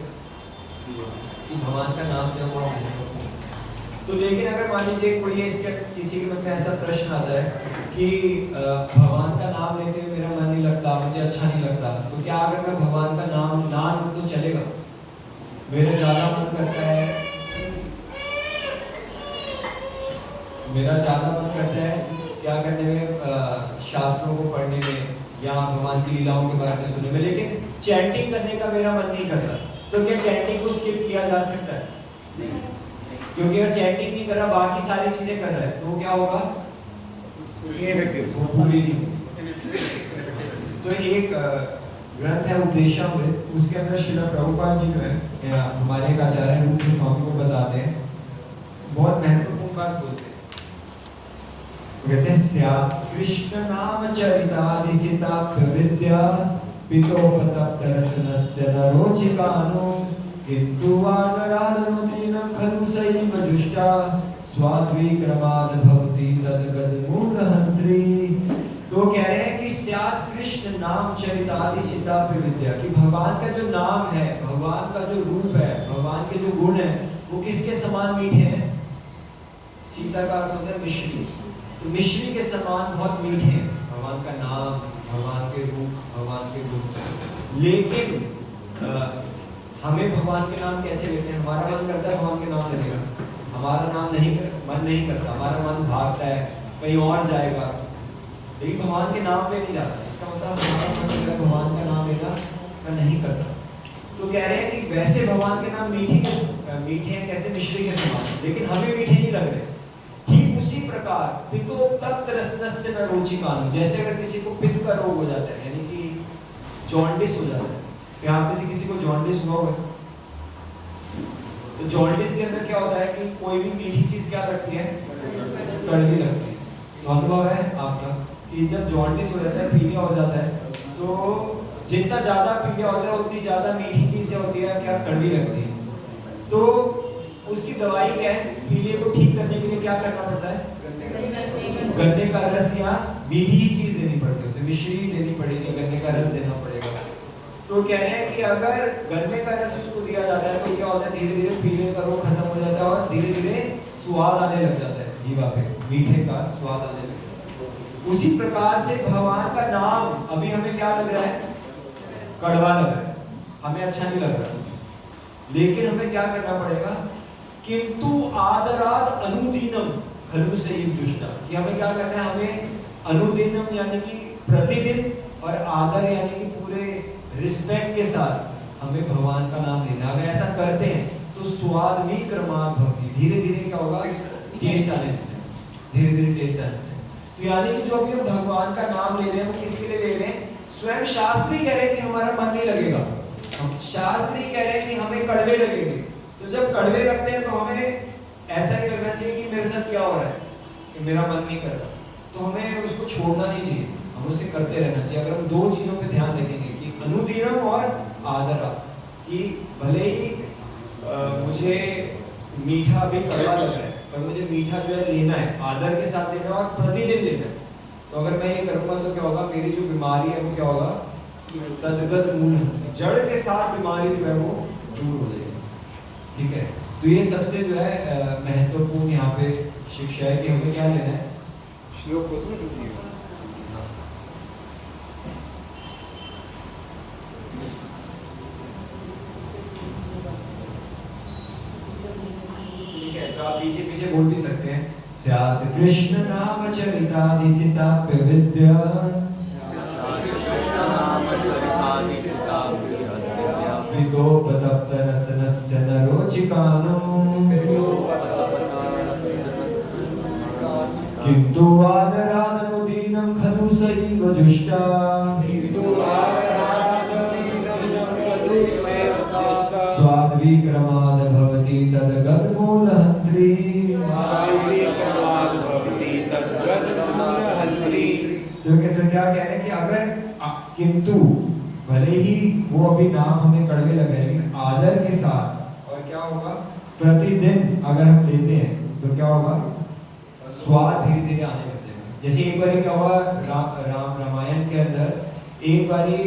[SPEAKER 1] कि भगवान का नाम जब वो हम तो। लेकिन अगर मान लीजिए कोई इसके किसी के मन में ऐसा प्रश्न आता है कि भगवान का नाम लेते हुए मेरा मन नहीं लगता, मुझे अच्छा नहीं लगता, तो क्या अगर मैं भगवान का नाम ना लूं तो चलेगा? मेरा ज़्यादा मन करता है क्या करने में, शास्त्रों को पढ़ने में या भगवान की लीलाओं के बारे में सुनने में, लेकिन चैंटिंग करने का मेरा मन नहीं करता, तो क्या चैंटिंग को स्किप किया जा सकता है? नहीं, क्योंकि अगर चैंटिंग नहीं कर रहा, बाकी सारी चीजें कर रहा है, तो वो क्या होगा? वो पूरी नहीं होगी। तो एक ग्रंथ है उपदेशामृत, उसके अंदर श्रील प्रभुपाद जी जो है हमारे एक आचार्य रूप स्वामी को बताते हैं, बहुत महत्वपूर्ण बात बोलते हैं। कहते हैं स्यात् कृष्ण नाम चरितादिसिता प्रविद्या पितोपतप्त रसनस्य नरोचिकानो किंतु वानरादनुदीनं खलु सैव जुष्टा स्वाद्विक्रमाद भवति तद्गद मूढ़हंत्री। तो कह रहे हैं कि स्यात् कृष्ण नाम चरितादिसिता प्रविद्या, कि भगवान का जो नाम है, भगवान का जो रूप है, भगवान के जो गुण है, वो किसके समान मीठे हैं? सीता का अर्थ होता है मिश्री, तो मिश्री के समान बहुत मीठे हैं भगवान का नाम, भगवान के रूप, भगवान के गुण। लेकिन हमें भगवान के नाम कैसे लेते हैं? हमारा मन करता है भगवान के नाम लेने का, हमारा मन नहीं करता, हमारा मन भागता है कहीं और जाएगा, लेकिन भगवान के नाम पे नहीं जाता। इसका मतलब हमारा मन भगवान का नाम लेना का नहीं करता। तो कह रहे हैं कि वैसे भगवान के नाम मीठे हैं कैसे? मिश्री के समान, लेकिन हमें मीठे नहीं लग रहे। ठीक उसी प्रकार पितोपतप्त रसनस्य न रोचिकानु, जैसे अगर किसी को पित्त का रोग हो जाता है, यानी कि जॉन्डिस हो जाता है, क्या आप किसी को जॉन्डिस हुआ है? तो जॉन्डिस के अंदर क्या होता है कि कोई भी मीठी चीज क्या लगती है? कड़वी लगती है। तो अनुभव है आपका कि जब जॉन्डिस हो जाता है, पीलिया हो जाता है, तो जितना ज्यादा पीलिया होता है उतनी ज्यादा मीठी चीजें होती है क्या? कड़वी लगती है। तो उसकी दवाई क्या है? पीलिया को ठीक करने के लिए क्या करना पड़ता है? गन्ने का रस या मीठी ही चीज देनी पड़ती है, उसे मिश्री देनी पड़ेगी, गन्ने का रस देना पड़ेगा। तो कह रहे हैं कि अगर गन्ने का रस उसको दिया जाता है तो क्या होता है? धीरे धीरे पीले का रोग खत्म हो जाता है और धीरे धीरे स्वाद आने लग जाता है जीवा पे, मीठे का स्वाद आने लग जाता है। उसी प्रकार से भगवान का नाम अभी हमें क्या लग रहा है? कड़वा लग रहा है, हमें अच्छा नहीं लग रहा, लेकिन हमें क्या करना पड़ेगा? किंतु आदराद अनुदीनम खलु सैव जुष्टा, कि हमें क्या करना है? हमें अनुदीनम यानी कि प्रतिदिन, और आदर यानी कि पूरे रिस्पेक्ट के साथ हमें भगवान का नाम लेना। अगर ऐसा करते हैं तो स्वाद भी क्रमात् भक्ति, धीरे धीरे क्या होगा? टेस्ट आने लगता है, धीरे धीरे टेस्ट आने लगता है। तो यानी कि जो अभी हम भगवान का नाम ले रहे हैं वो किसके लिए ले रहे हैं? स्वयं शास्त्री कह रहे हैं कि हमारा मन नहीं लगेगा, शास्त्री कह रहे हैं कि हमें कड़वे लगेंगे। तो जब कड़वे लगते हैं तो हमें ऐसा नहीं लगना चाहिए कि मेरे साथ क्या हो रहा है, कि मेरा मन नहीं कर रहा, तो हमें उसको छोड़ना नहीं चाहिए, हम उसे करते रहना चाहिए। अगर हम दो चीजों पे ध्यान देंगे कि अनुदीनम और आदरा, कि भले ही मुझे मीठा भी कड़वा लग रहा है पर मुझे मीठा जो है लेना है, आदर के साथ लेना और प्रतिदिन लेना है। तो अगर मैं ये करूंगा तो क्या होगा? मेरी जो बीमारी है वो क्या होगा? तद्गत मूल, जड़ के साथ बीमारी जो है वो दूर हो जाएगी। ठीक है, तो ये सबसे जो है महत्वपूर्ण यहाँ पे शिक्षा है कि हमें क्या लेना है।
[SPEAKER 6] श्लोक को तो
[SPEAKER 1] ठीक है, तो आप पीछे पीछे बोल भी सकते हैं। स्यात् कृष्ण नाम चरितादिसिता प्रविद्या, पितोपतप्त रसनस्य नरोचिकानो, किन्तु आदरादनुदीनं खलु सैव जुष्टा स्वाद्विक्रमाद् भवति तद्गतमूलहन्त्री तो क्या कह रहे हैं कि अगर किंतु भले ही वो अभी नाम हमें कड़वे लग रहे हैं लेकिन आदर के साथ और क्या होगा प्रतिदिन अगर हम लेते हैं तो क्या होगा स्वाद धीरे धीरे आने लगते हैं। जैसे एक बार क्या हुआ रामायण के अंदर एक बारी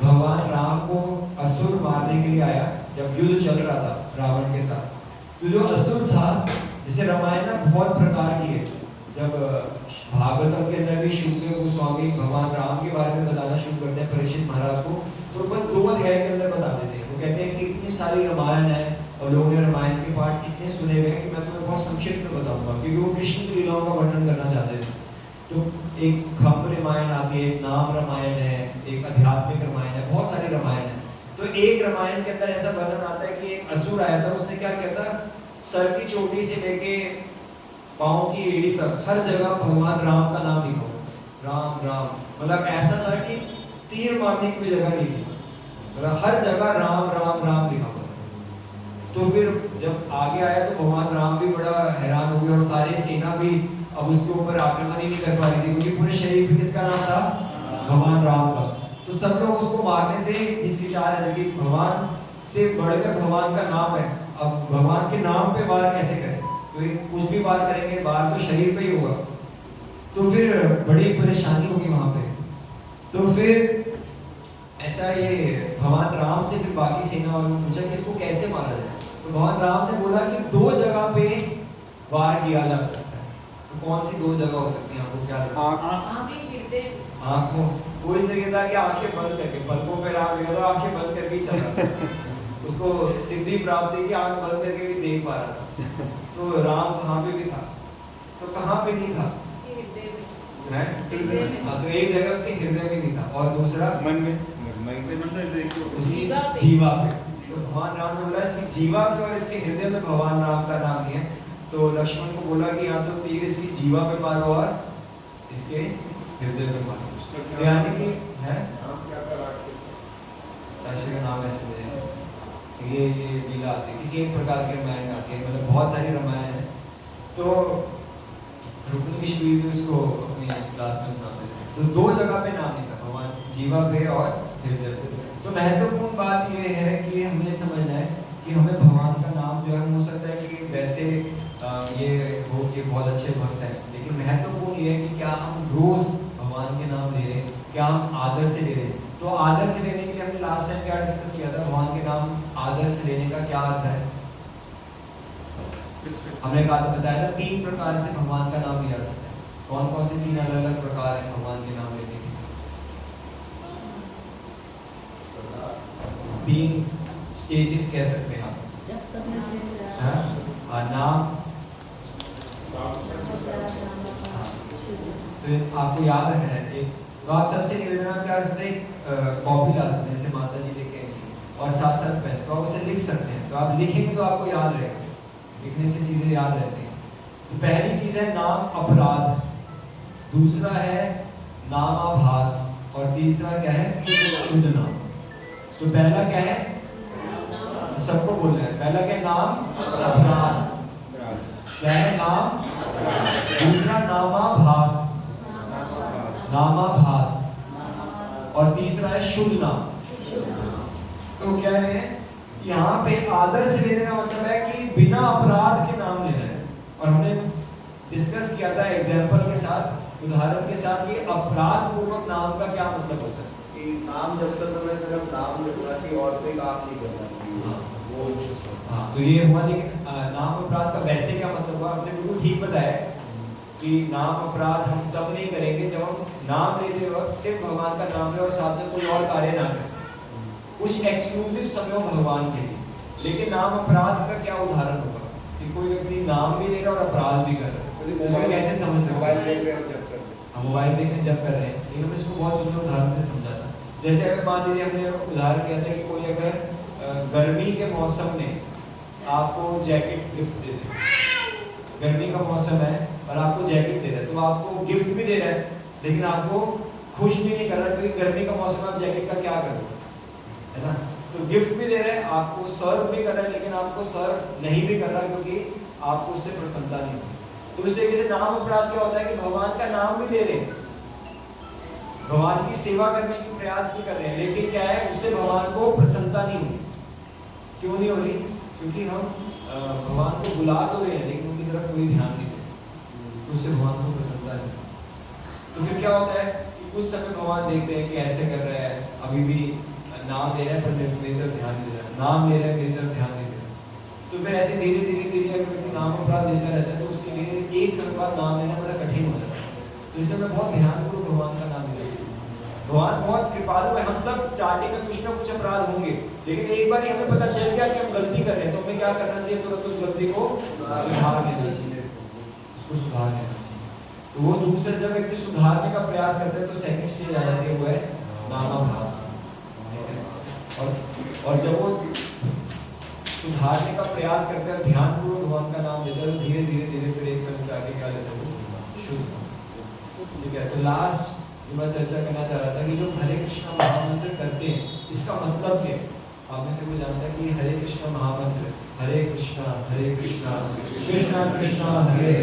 [SPEAKER 1] भगवान राम को असुर मारने के लिए आया जब युद्ध चल रहा था रावण के साथ। तो जो असुर था जैसे रामायण ना बहुत प्रकार की है, जब भागवतम के अंदर भी शुक्देव गोस्वामी भगवान राम के बारे में बताना शुरू करते हैं परीक्षित महाराज को, तो बस 2 अध्याय के अंदर बता देते हैं। वो कहते हैं कि इतनी सारी रामायण है और लोगों ने रामायण के पाठ इतने सुने हुए हैं कि मैं तुम्हें बहुत संक्षिप्त में बताऊंगा, क्योंकि वो कृष्ण की लीलाओं का वर्णन करना चाहते थे। तो एक खम्भ रामायण आती है, एक नाम रामायण है, एक आध्यात्मिक रामायण है, बहुत सारी रामायण है। तो एक रामायण के अंदर ऐसा वर्णन आता है कि एक असुर आया था, उसने क्या किया था, सर की चोटी से लेके पाँव की एड़ी तक हर जगह भगवान राम का नाम लिखा, राम राम, मतलब ऐसा था कि तीर मारने की भी जगह नहीं थी, मतलब हर जगह राम राम राम लिखा हुआ। तो फिर जब आगे आया तो भगवान राम भी बड़ा हैरान हो गए और सारी सेना भी अब उसके ऊपर आक्रमण ही नहीं कर पा रही थी, क्योंकि पूरे शरीर पे किसका नाम था, भगवान राम का। तो सब लोग उसको मारने से हिचकिचा रहे थे कि भगवान से बढ़कर भगवान का नाम है, अब भगवान के नाम पे वार कैसे करें, तो कुछ भी वार करेंगे वार तो शरीर पे ही होगा। तो फिर बड़ी परेशानी होगी वहां पे। तो फिर ऐसा ये भगवान राम से फिर बाकी सेना वालों ने पूछा कि इसको कैसे मारा जाए। तो भगवान राम ने बोला कि 2 जगह पे वार किया जा सकता है। तो कौन सी 2 जगह हो सकती हैं, आपको क्या लगता है? आंखों, वो इस तरीके था कि आंखें बंद करके, पलकों पे राम लिखा था, आंखें बंद करके ही चल रहा था। उसको सिद्धि प्राप्त थी कि आंख बंद करके भी देख पा रहा था। तो राम कहाँ पे भी था, तो कहाँ पे नहीं था, हाँ, तो एक जगह उसके हृदय में नहीं था और दूसरा
[SPEAKER 6] मन में,
[SPEAKER 1] उसकी जीवा पे। तो भगवान राम ने बोला इसकी जीवा पे और इसके हृदय में भगवान राम का नाम नहीं है। तो लक्ष्मण को बोला कि यहाँ तो तीर इसकी जीवा पे मारो और इसके हृदय पे मारो। यानी कि है राशि का नाम ऐसे ये लीला आती है, किसी एक प्रकार की रामायण आती है, मतलब बहुत सारी रामायण है। तो रुक्मिणी भी उसको अपनी क्लास में सुनाते थे। तो 2 जगह पे नाम नहीं था, भगवान जीवा पे और हृदय पे। तो महत्वपूर्ण बात ये है कि हमें समझना है कि हमें भगवान का नाम जो है, हो सकता है कि वैसे ये हो कि बहुत अच्छे भक्त हैं, लेकिन महत्वपूर्ण ये है कि क्या हम रोज भगवान के नाम ले रहे हैं, क्या हम आदर से ले रहे हैं। तो आदर से लेने के लिए हमने लास्ट टाइम क्या डिस्कस किया था, भगवान के नाम आदर से लेने का क्या अर्थ है। हमने कहा बताया था 3 प्रकार से भगवान का नाम लिया जाता है। कौन कौन से 3 अलग अलग प्रकार हैं भगवान के नाम लेने के? 3 स्टेजेस कह सकते हैं आप। नाम, तो आपको याद रखना है एक, तो आप सबसे निवेदन आप क्या कर सकते हैं, कॉपी ला सकते हैं, जैसे माता जी लिखे और साथ साथ पेन, तो आप उसे लिख सकते हैं। तो आप लिखेंगे तो आपको याद रहेगा, लिखने से चीजें याद रहती हैं। तो पहली चीज है नाम अपराध, दूसरा है नामाभास और तीसरा क्या है, शुद्ध नाम। तो पहला क्या है, सबको बोलना है, पहला क्या है, नाम अपराध, क्या है नाम, दूसरा नामाभास, नामाभास, और तीसरा है शुद्ध नाम। तो कह रहे हैं यहाँ पे आदर से लेने का मतलब है कि बिना अपराध के नाम लेना है। और हमने डिस्कस किया था एग्जाम्पल के साथ, उदाहरण के साथ, कि अपराध पूर्वक नाम का क्या मतलब होता है।
[SPEAKER 9] कि नाम जपते समय सिर्फ नाम लिखना चाहिए और कोई काम नहीं करना चाहिए।
[SPEAKER 1] हाँ, तो ये हुआ। लेकिन नाम अपराध का वैसे क्या मतलब हुआ, आपने बिल्कुल ठीक बताया कि नाम अपराध हम तब नहीं करेंगे जब हम नाम लेते वक्त सिर्फ भगवान का नाम ले और साथ में कोई और कार्य ना करें, कुछ एक्सक्लूसिव समय भगवान के लिए। लेकिन नाम अपराध का क्या उदाहरण होगा कि कोई व्यक्ति नाम भी ले रहा है और अपराध भी कर रहा है, तो कैसे समझ सकते?
[SPEAKER 11] मोबाइल देख रहे हैं, जब कर रहे हैं,
[SPEAKER 1] हम मोबाइल देख रहे जब कर रहे हैं। लेकिन हम इसको बहुत सुंदर उदाहरण से समझा था। जैसे अगर मान लीजिए हमने उदाहरण किया था कि कोई अगर गर्मी के मौसम में आपको जैकेट गिफ्ट दे दे, गर्मी का मौसम है और आपको आपको जैकेट दे रहा है, तो आपको गिफ्ट भी दे रहा है, लेकिन आपको खुश भी नहीं कर रहा, क्योंकि गर्मी का मौसम है, आप जैकेट का क्या करोगे, है ना। तो गिफ्ट भी दे रहे हैं, आपको सर्व भी कर रहा है, लेकिन आपको सर्व नहीं भी कर रहा, क्योंकि आपको उससे प्रसन्नता नहीं होती। तो इस तरीके से नाम अपराध क्या होता है कि भगवान का नाम भी दे रहे हैं, भगवान की सेवा करने की प्रयास भी कर रहे हैं, लेकिन क्या है, उससे भगवान को प्रसन्नता नहीं होती। क्यों नहीं हो रही? क्योंकि हम भगवान को बुला तो रहे हैं, लेकिन उनकी तरफ कोई ध्यान नहीं देते, तो उससे भगवान को प्रसन्नता नहीं। तो फिर क्या होता है कि कुछ समय भगवान देखते हैं कि ऐसे कर रहा है, अभी भी नाम ले रहा है पर मेरी तरफ ध्यान नहीं दे रहा, नाम ले रहा है मेरी तरफ ध्यान नहीं दे रहा। तो फिर ऐसे धीरे धीरे धीरे अगर व्यक्ति नाम अपराध लेता रहता है, तो उसके लिए एक समय बाद नाम लेना बड़ा कठिन हो जाता है। तो इसलिए मैं बहुत ध्यानपूर्वक भगवान का नाम लेता हूँ। भगवान बहुत कृपालु है, हम सब चार्टिंग में कुछ ना कुछ अपराध होंगे, लेकिन एक बार हमें पता चल गया कि हम गलती कर रहे हैं, तो हमें क्या करना चाहिए, तुरंत उस गलती को सुधार लेना चाहिए, उसको सुधार लेना चाहिए। तो वो दूसरे जब व्यक्ति सुधारने का प्रयास करते हैं, तो सेकंड स्टेज आ जाती है, वो है नामाभास। और जब वो सुधारने का प्रयास करते हैं, ध्यानपूर्वक भगवान का नाम लेते हैं, तो धीरे धीरे धीरे फिर एक समय आगे क्या लेते हैं, शुद्ध। ठीक है, तो लास्ट जो मैं चर्चा करना चाह रहा था कि जो हरे कृष्ण महामंत्र करते हैं, इसका मतलब क्या है? आप में से कोई जानता है कि हरे कृष्ण महामंत्र, हरे कृष्णा कृष्णा कृष्णा हरे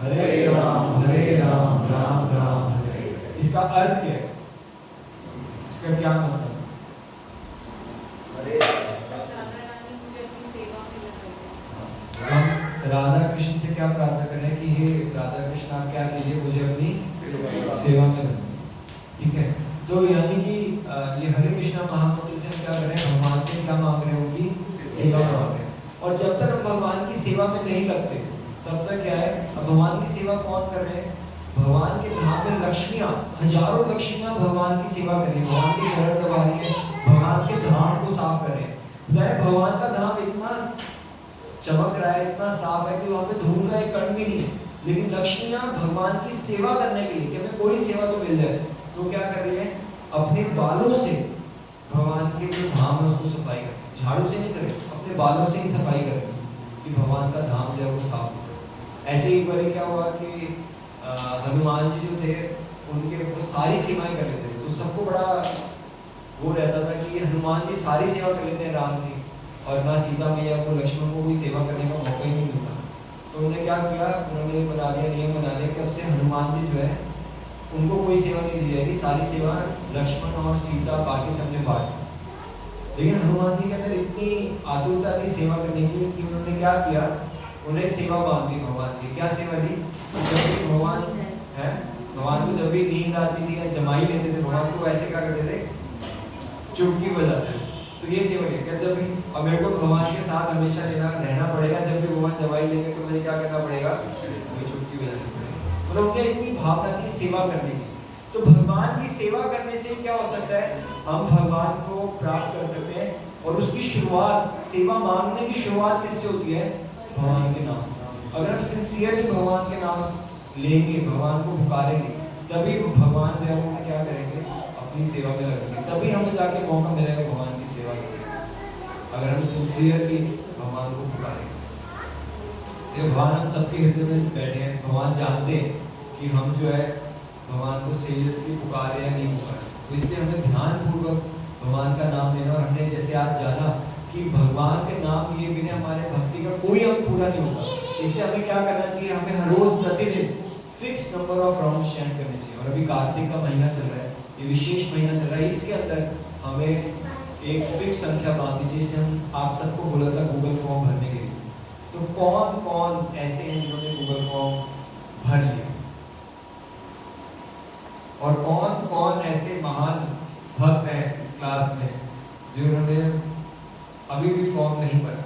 [SPEAKER 1] हरे, हरे राम राम राम हरे, इसका अर्थ क्या है? इसका क्या मतलब? हम राधा कृष्ण से क्या प्रार्थना करें कि हे राधा कृष्ण आप क्या कीजिए, मुझे अपनी सेवा में रखें। ठीक है, तो यानी कि ये हरे कृष्णा महामंत्र से हम क्या करें, भगवान से क्या मांग रहे हैं, उनकी सेवा मांग रहे हैं। और जब तक हम भगवान की सेवा में नहीं लगते, तब तक क्या है, अब भगवान की सेवा कौन कर रहे हैं? भगवान के धाम में लक्ष्मियां, हजारों लक्ष्मियां भगवान की सेवा कर रही है, भगवान के चरण दबा रही है, भगवान के धाम को साफ कर रहे हैं। भगवान का धाम इतना चमक रहा है, इतना साफ है कि वहाँ पे धूल का एक कण भी नहीं है, लेकिन लक्ष्मियां भगवान की सेवा करने के लिए कि हमें कोई सेवा तो मिल जाए, तो क्या कर रही है, अपने बालों से भगवान के जो धाम है उसको सफाई कर, झाड़ू से नहीं करे, अपने बालों से ही सफाई कर, कि भगवान का धाम जो है वो साफ हो। ऐसे ही बार क्या हुआ कि हनुमान जी जो थे, उनके वो सारी सेवाएं कर लेते थे, तो सबको बड़ा वो रहता था कि हनुमान जी सारी सेवा कर लेते हैं राम की, और ना सीता मैया को, लक्ष्मण को कोई सेवा करने का मौका ही नहीं मिलता। तो उन्होंने क्या किया, उन्होंने बना दिया, नियम बना दिया कि अब से हनुमान जी जो है उनको कोई सेवा नहीं दी जाएगी, सारी सेवा लक्ष्मण और सीता बाकी सबने बांट। लेकिन हनुमान जी के अंदर इतनी आतुरता थी सेवा करने की कि उन्होंने क्या किया, उन्हें सेवा बांध दी भगवान की। क्या सेवा दी? जब भी भगवान है, भगवान को जब भी नींद आती थी या जमाई लेते थे भगवान को, ऐसे क्या करते थे, चुटकी बजाते थे। तो ये सेवा क्या, जब भी अब मेरे को भगवान के साथ हमेशा रहना पड़ेगा, जब भी भगवान दवाई लेंगे तो मुझे क्या करना पड़ेगा, मुझे चुटकी बजानी पड़ेगी। मतलब उनकी इतनी भावना थी सेवा करने की। तो भगवान की सेवा करने से क्या हो सकता है, हम भगवान को प्राप्त कर सकते हैं। और उसकी शुरुआत, सेवा मांगने की शुरुआत किससे होती है? भगवान के नाम से। अगर हम सिंसियरली भगवान के नाम लेंगे, भगवान को पुकारेंगे, तभी भगवान जो है वो क्या करेंगे, अपनी सेवा में लगेंगे, तभी हमें जाके मौका मिलेगा भगवान की सेवा करने का, अगर हम सिंसियरली भगवान को पुकारेंगे। ये भगवान हम सबके हृदय में बैठे हैं, भगवान जानते हैं कि हम जो है भगवान को सीरियसली पुकारे या नहीं पुकारे, तो इसलिए हमें ध्यानपूर्वक भगवान का नाम लेना। और हमने जैसे आज जाना कि भगवान के नाम लिए बिना हमारे भक्ति का कोई अंग पूरा नहीं होगा, इसलिए हमें क्या करना चाहिए, हमें हर रोज प्रतिदिन fix number of rounds chant करने चाहिए। और अभी कार्तिक का महीना चल रहा है, ये विशेष महीना चल रहा है, इसके अंदर हमें एक फिक्स संख्या बांधनी चाहिए। जिससे हम आप सबको बोला था गूगल फॉर्म भरने के लिए, तो कौन कौन ऐसे हैं जिन्होंने गूगल फॉर्म भर लिया, और कौन कौन ऐसे महान भक्त हैं इस क्लास में जिन्होंने अभी भी फॉर्म नहीं भरा।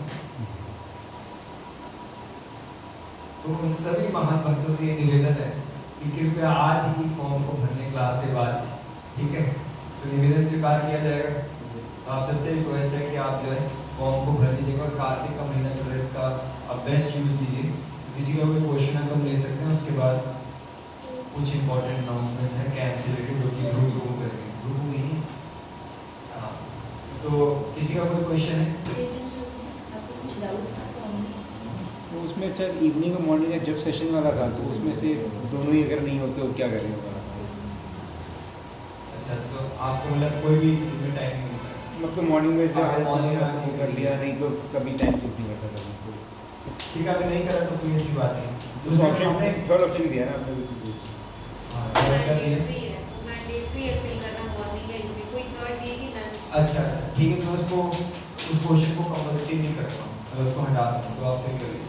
[SPEAKER 1] तो उन सभी महान भक्तों से ये निवेदन है कि कृपया आज ही फॉर्म को भरने क्लास के बाद, ठीक है, तो निवेदन स्वीकार किया जाएगा। तो आप सबसे रिक्वेस्ट है कि आप जो है फॉर्म को भर लीजिएगा। और कार्तिक का महीना चल रहा है, इसका आप बेस्ट यूज कीजिए। किसी का कोई क्वेश्चन है तो हम ले सकते हैं, उसके बाद कुछ इंपॉर्टेंट अनाउंसमेंट्स हैं कैंप से रिलेटेड, जो कि ग्रुप करेंगे, ग्रुप ही। हाँ, तो किसी का कोई क्वेश्चन है?
[SPEAKER 2] आपको कुछ डाउट था तो हम
[SPEAKER 6] तो उसमें उसमें सर इवनिंग और मॉर्निंग का जब सेशन वाला था तो उसमें से दोनों ही अगर नहीं होते तो क्या करेंगे?
[SPEAKER 1] अच्छा, तो आपको मतलब कोई भी इसमें टाइम नहीं मिलता?
[SPEAKER 6] मतलब मॉर्निंग में से
[SPEAKER 1] हाँ, morning में
[SPEAKER 6] वो कर लिया, नहीं तो कभी टाइम सूट नहीं करता था।
[SPEAKER 1] ठीक है, अगर नहीं करा तो कोई ऐसी बात नहीं।
[SPEAKER 6] दूसरा ऑप्शन हमने थर्ड ऑप्शन दिया ना आपने बिल्कुल।
[SPEAKER 1] हाँ, थर्ड कर दिया।
[SPEAKER 7] मैंडेटरी है फिल करना मॉर्निंग या इवनिंग, कोई थर्ड डे की लंच।
[SPEAKER 1] अच्छा, ठीक है, तो उसको उस क्वेश्चन को कंपल्सरी नहीं करता हूँ, अगर उसको हटा दूँ तो आप फिर कर लीजिए।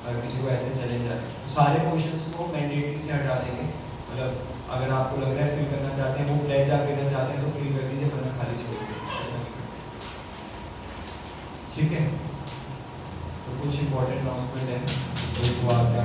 [SPEAKER 1] अगर किसी को ऐसे चैलेंज आ रहे तो सारे क्वेश्चंस को मैंडेटरी से हटा देंगे। मतलब अगर आपको लग रहा है फिल करना चाहते हैं, वो प्लेज आप लेना चाहते हैं तो फिल कर दीजिए, वरना खाली छोड़ दीजिए, ऐसा नहीं करना। ठीक है, तो कुछ इंपॉर्टेंट अनाउंसमेंट है तो इसको आप क्या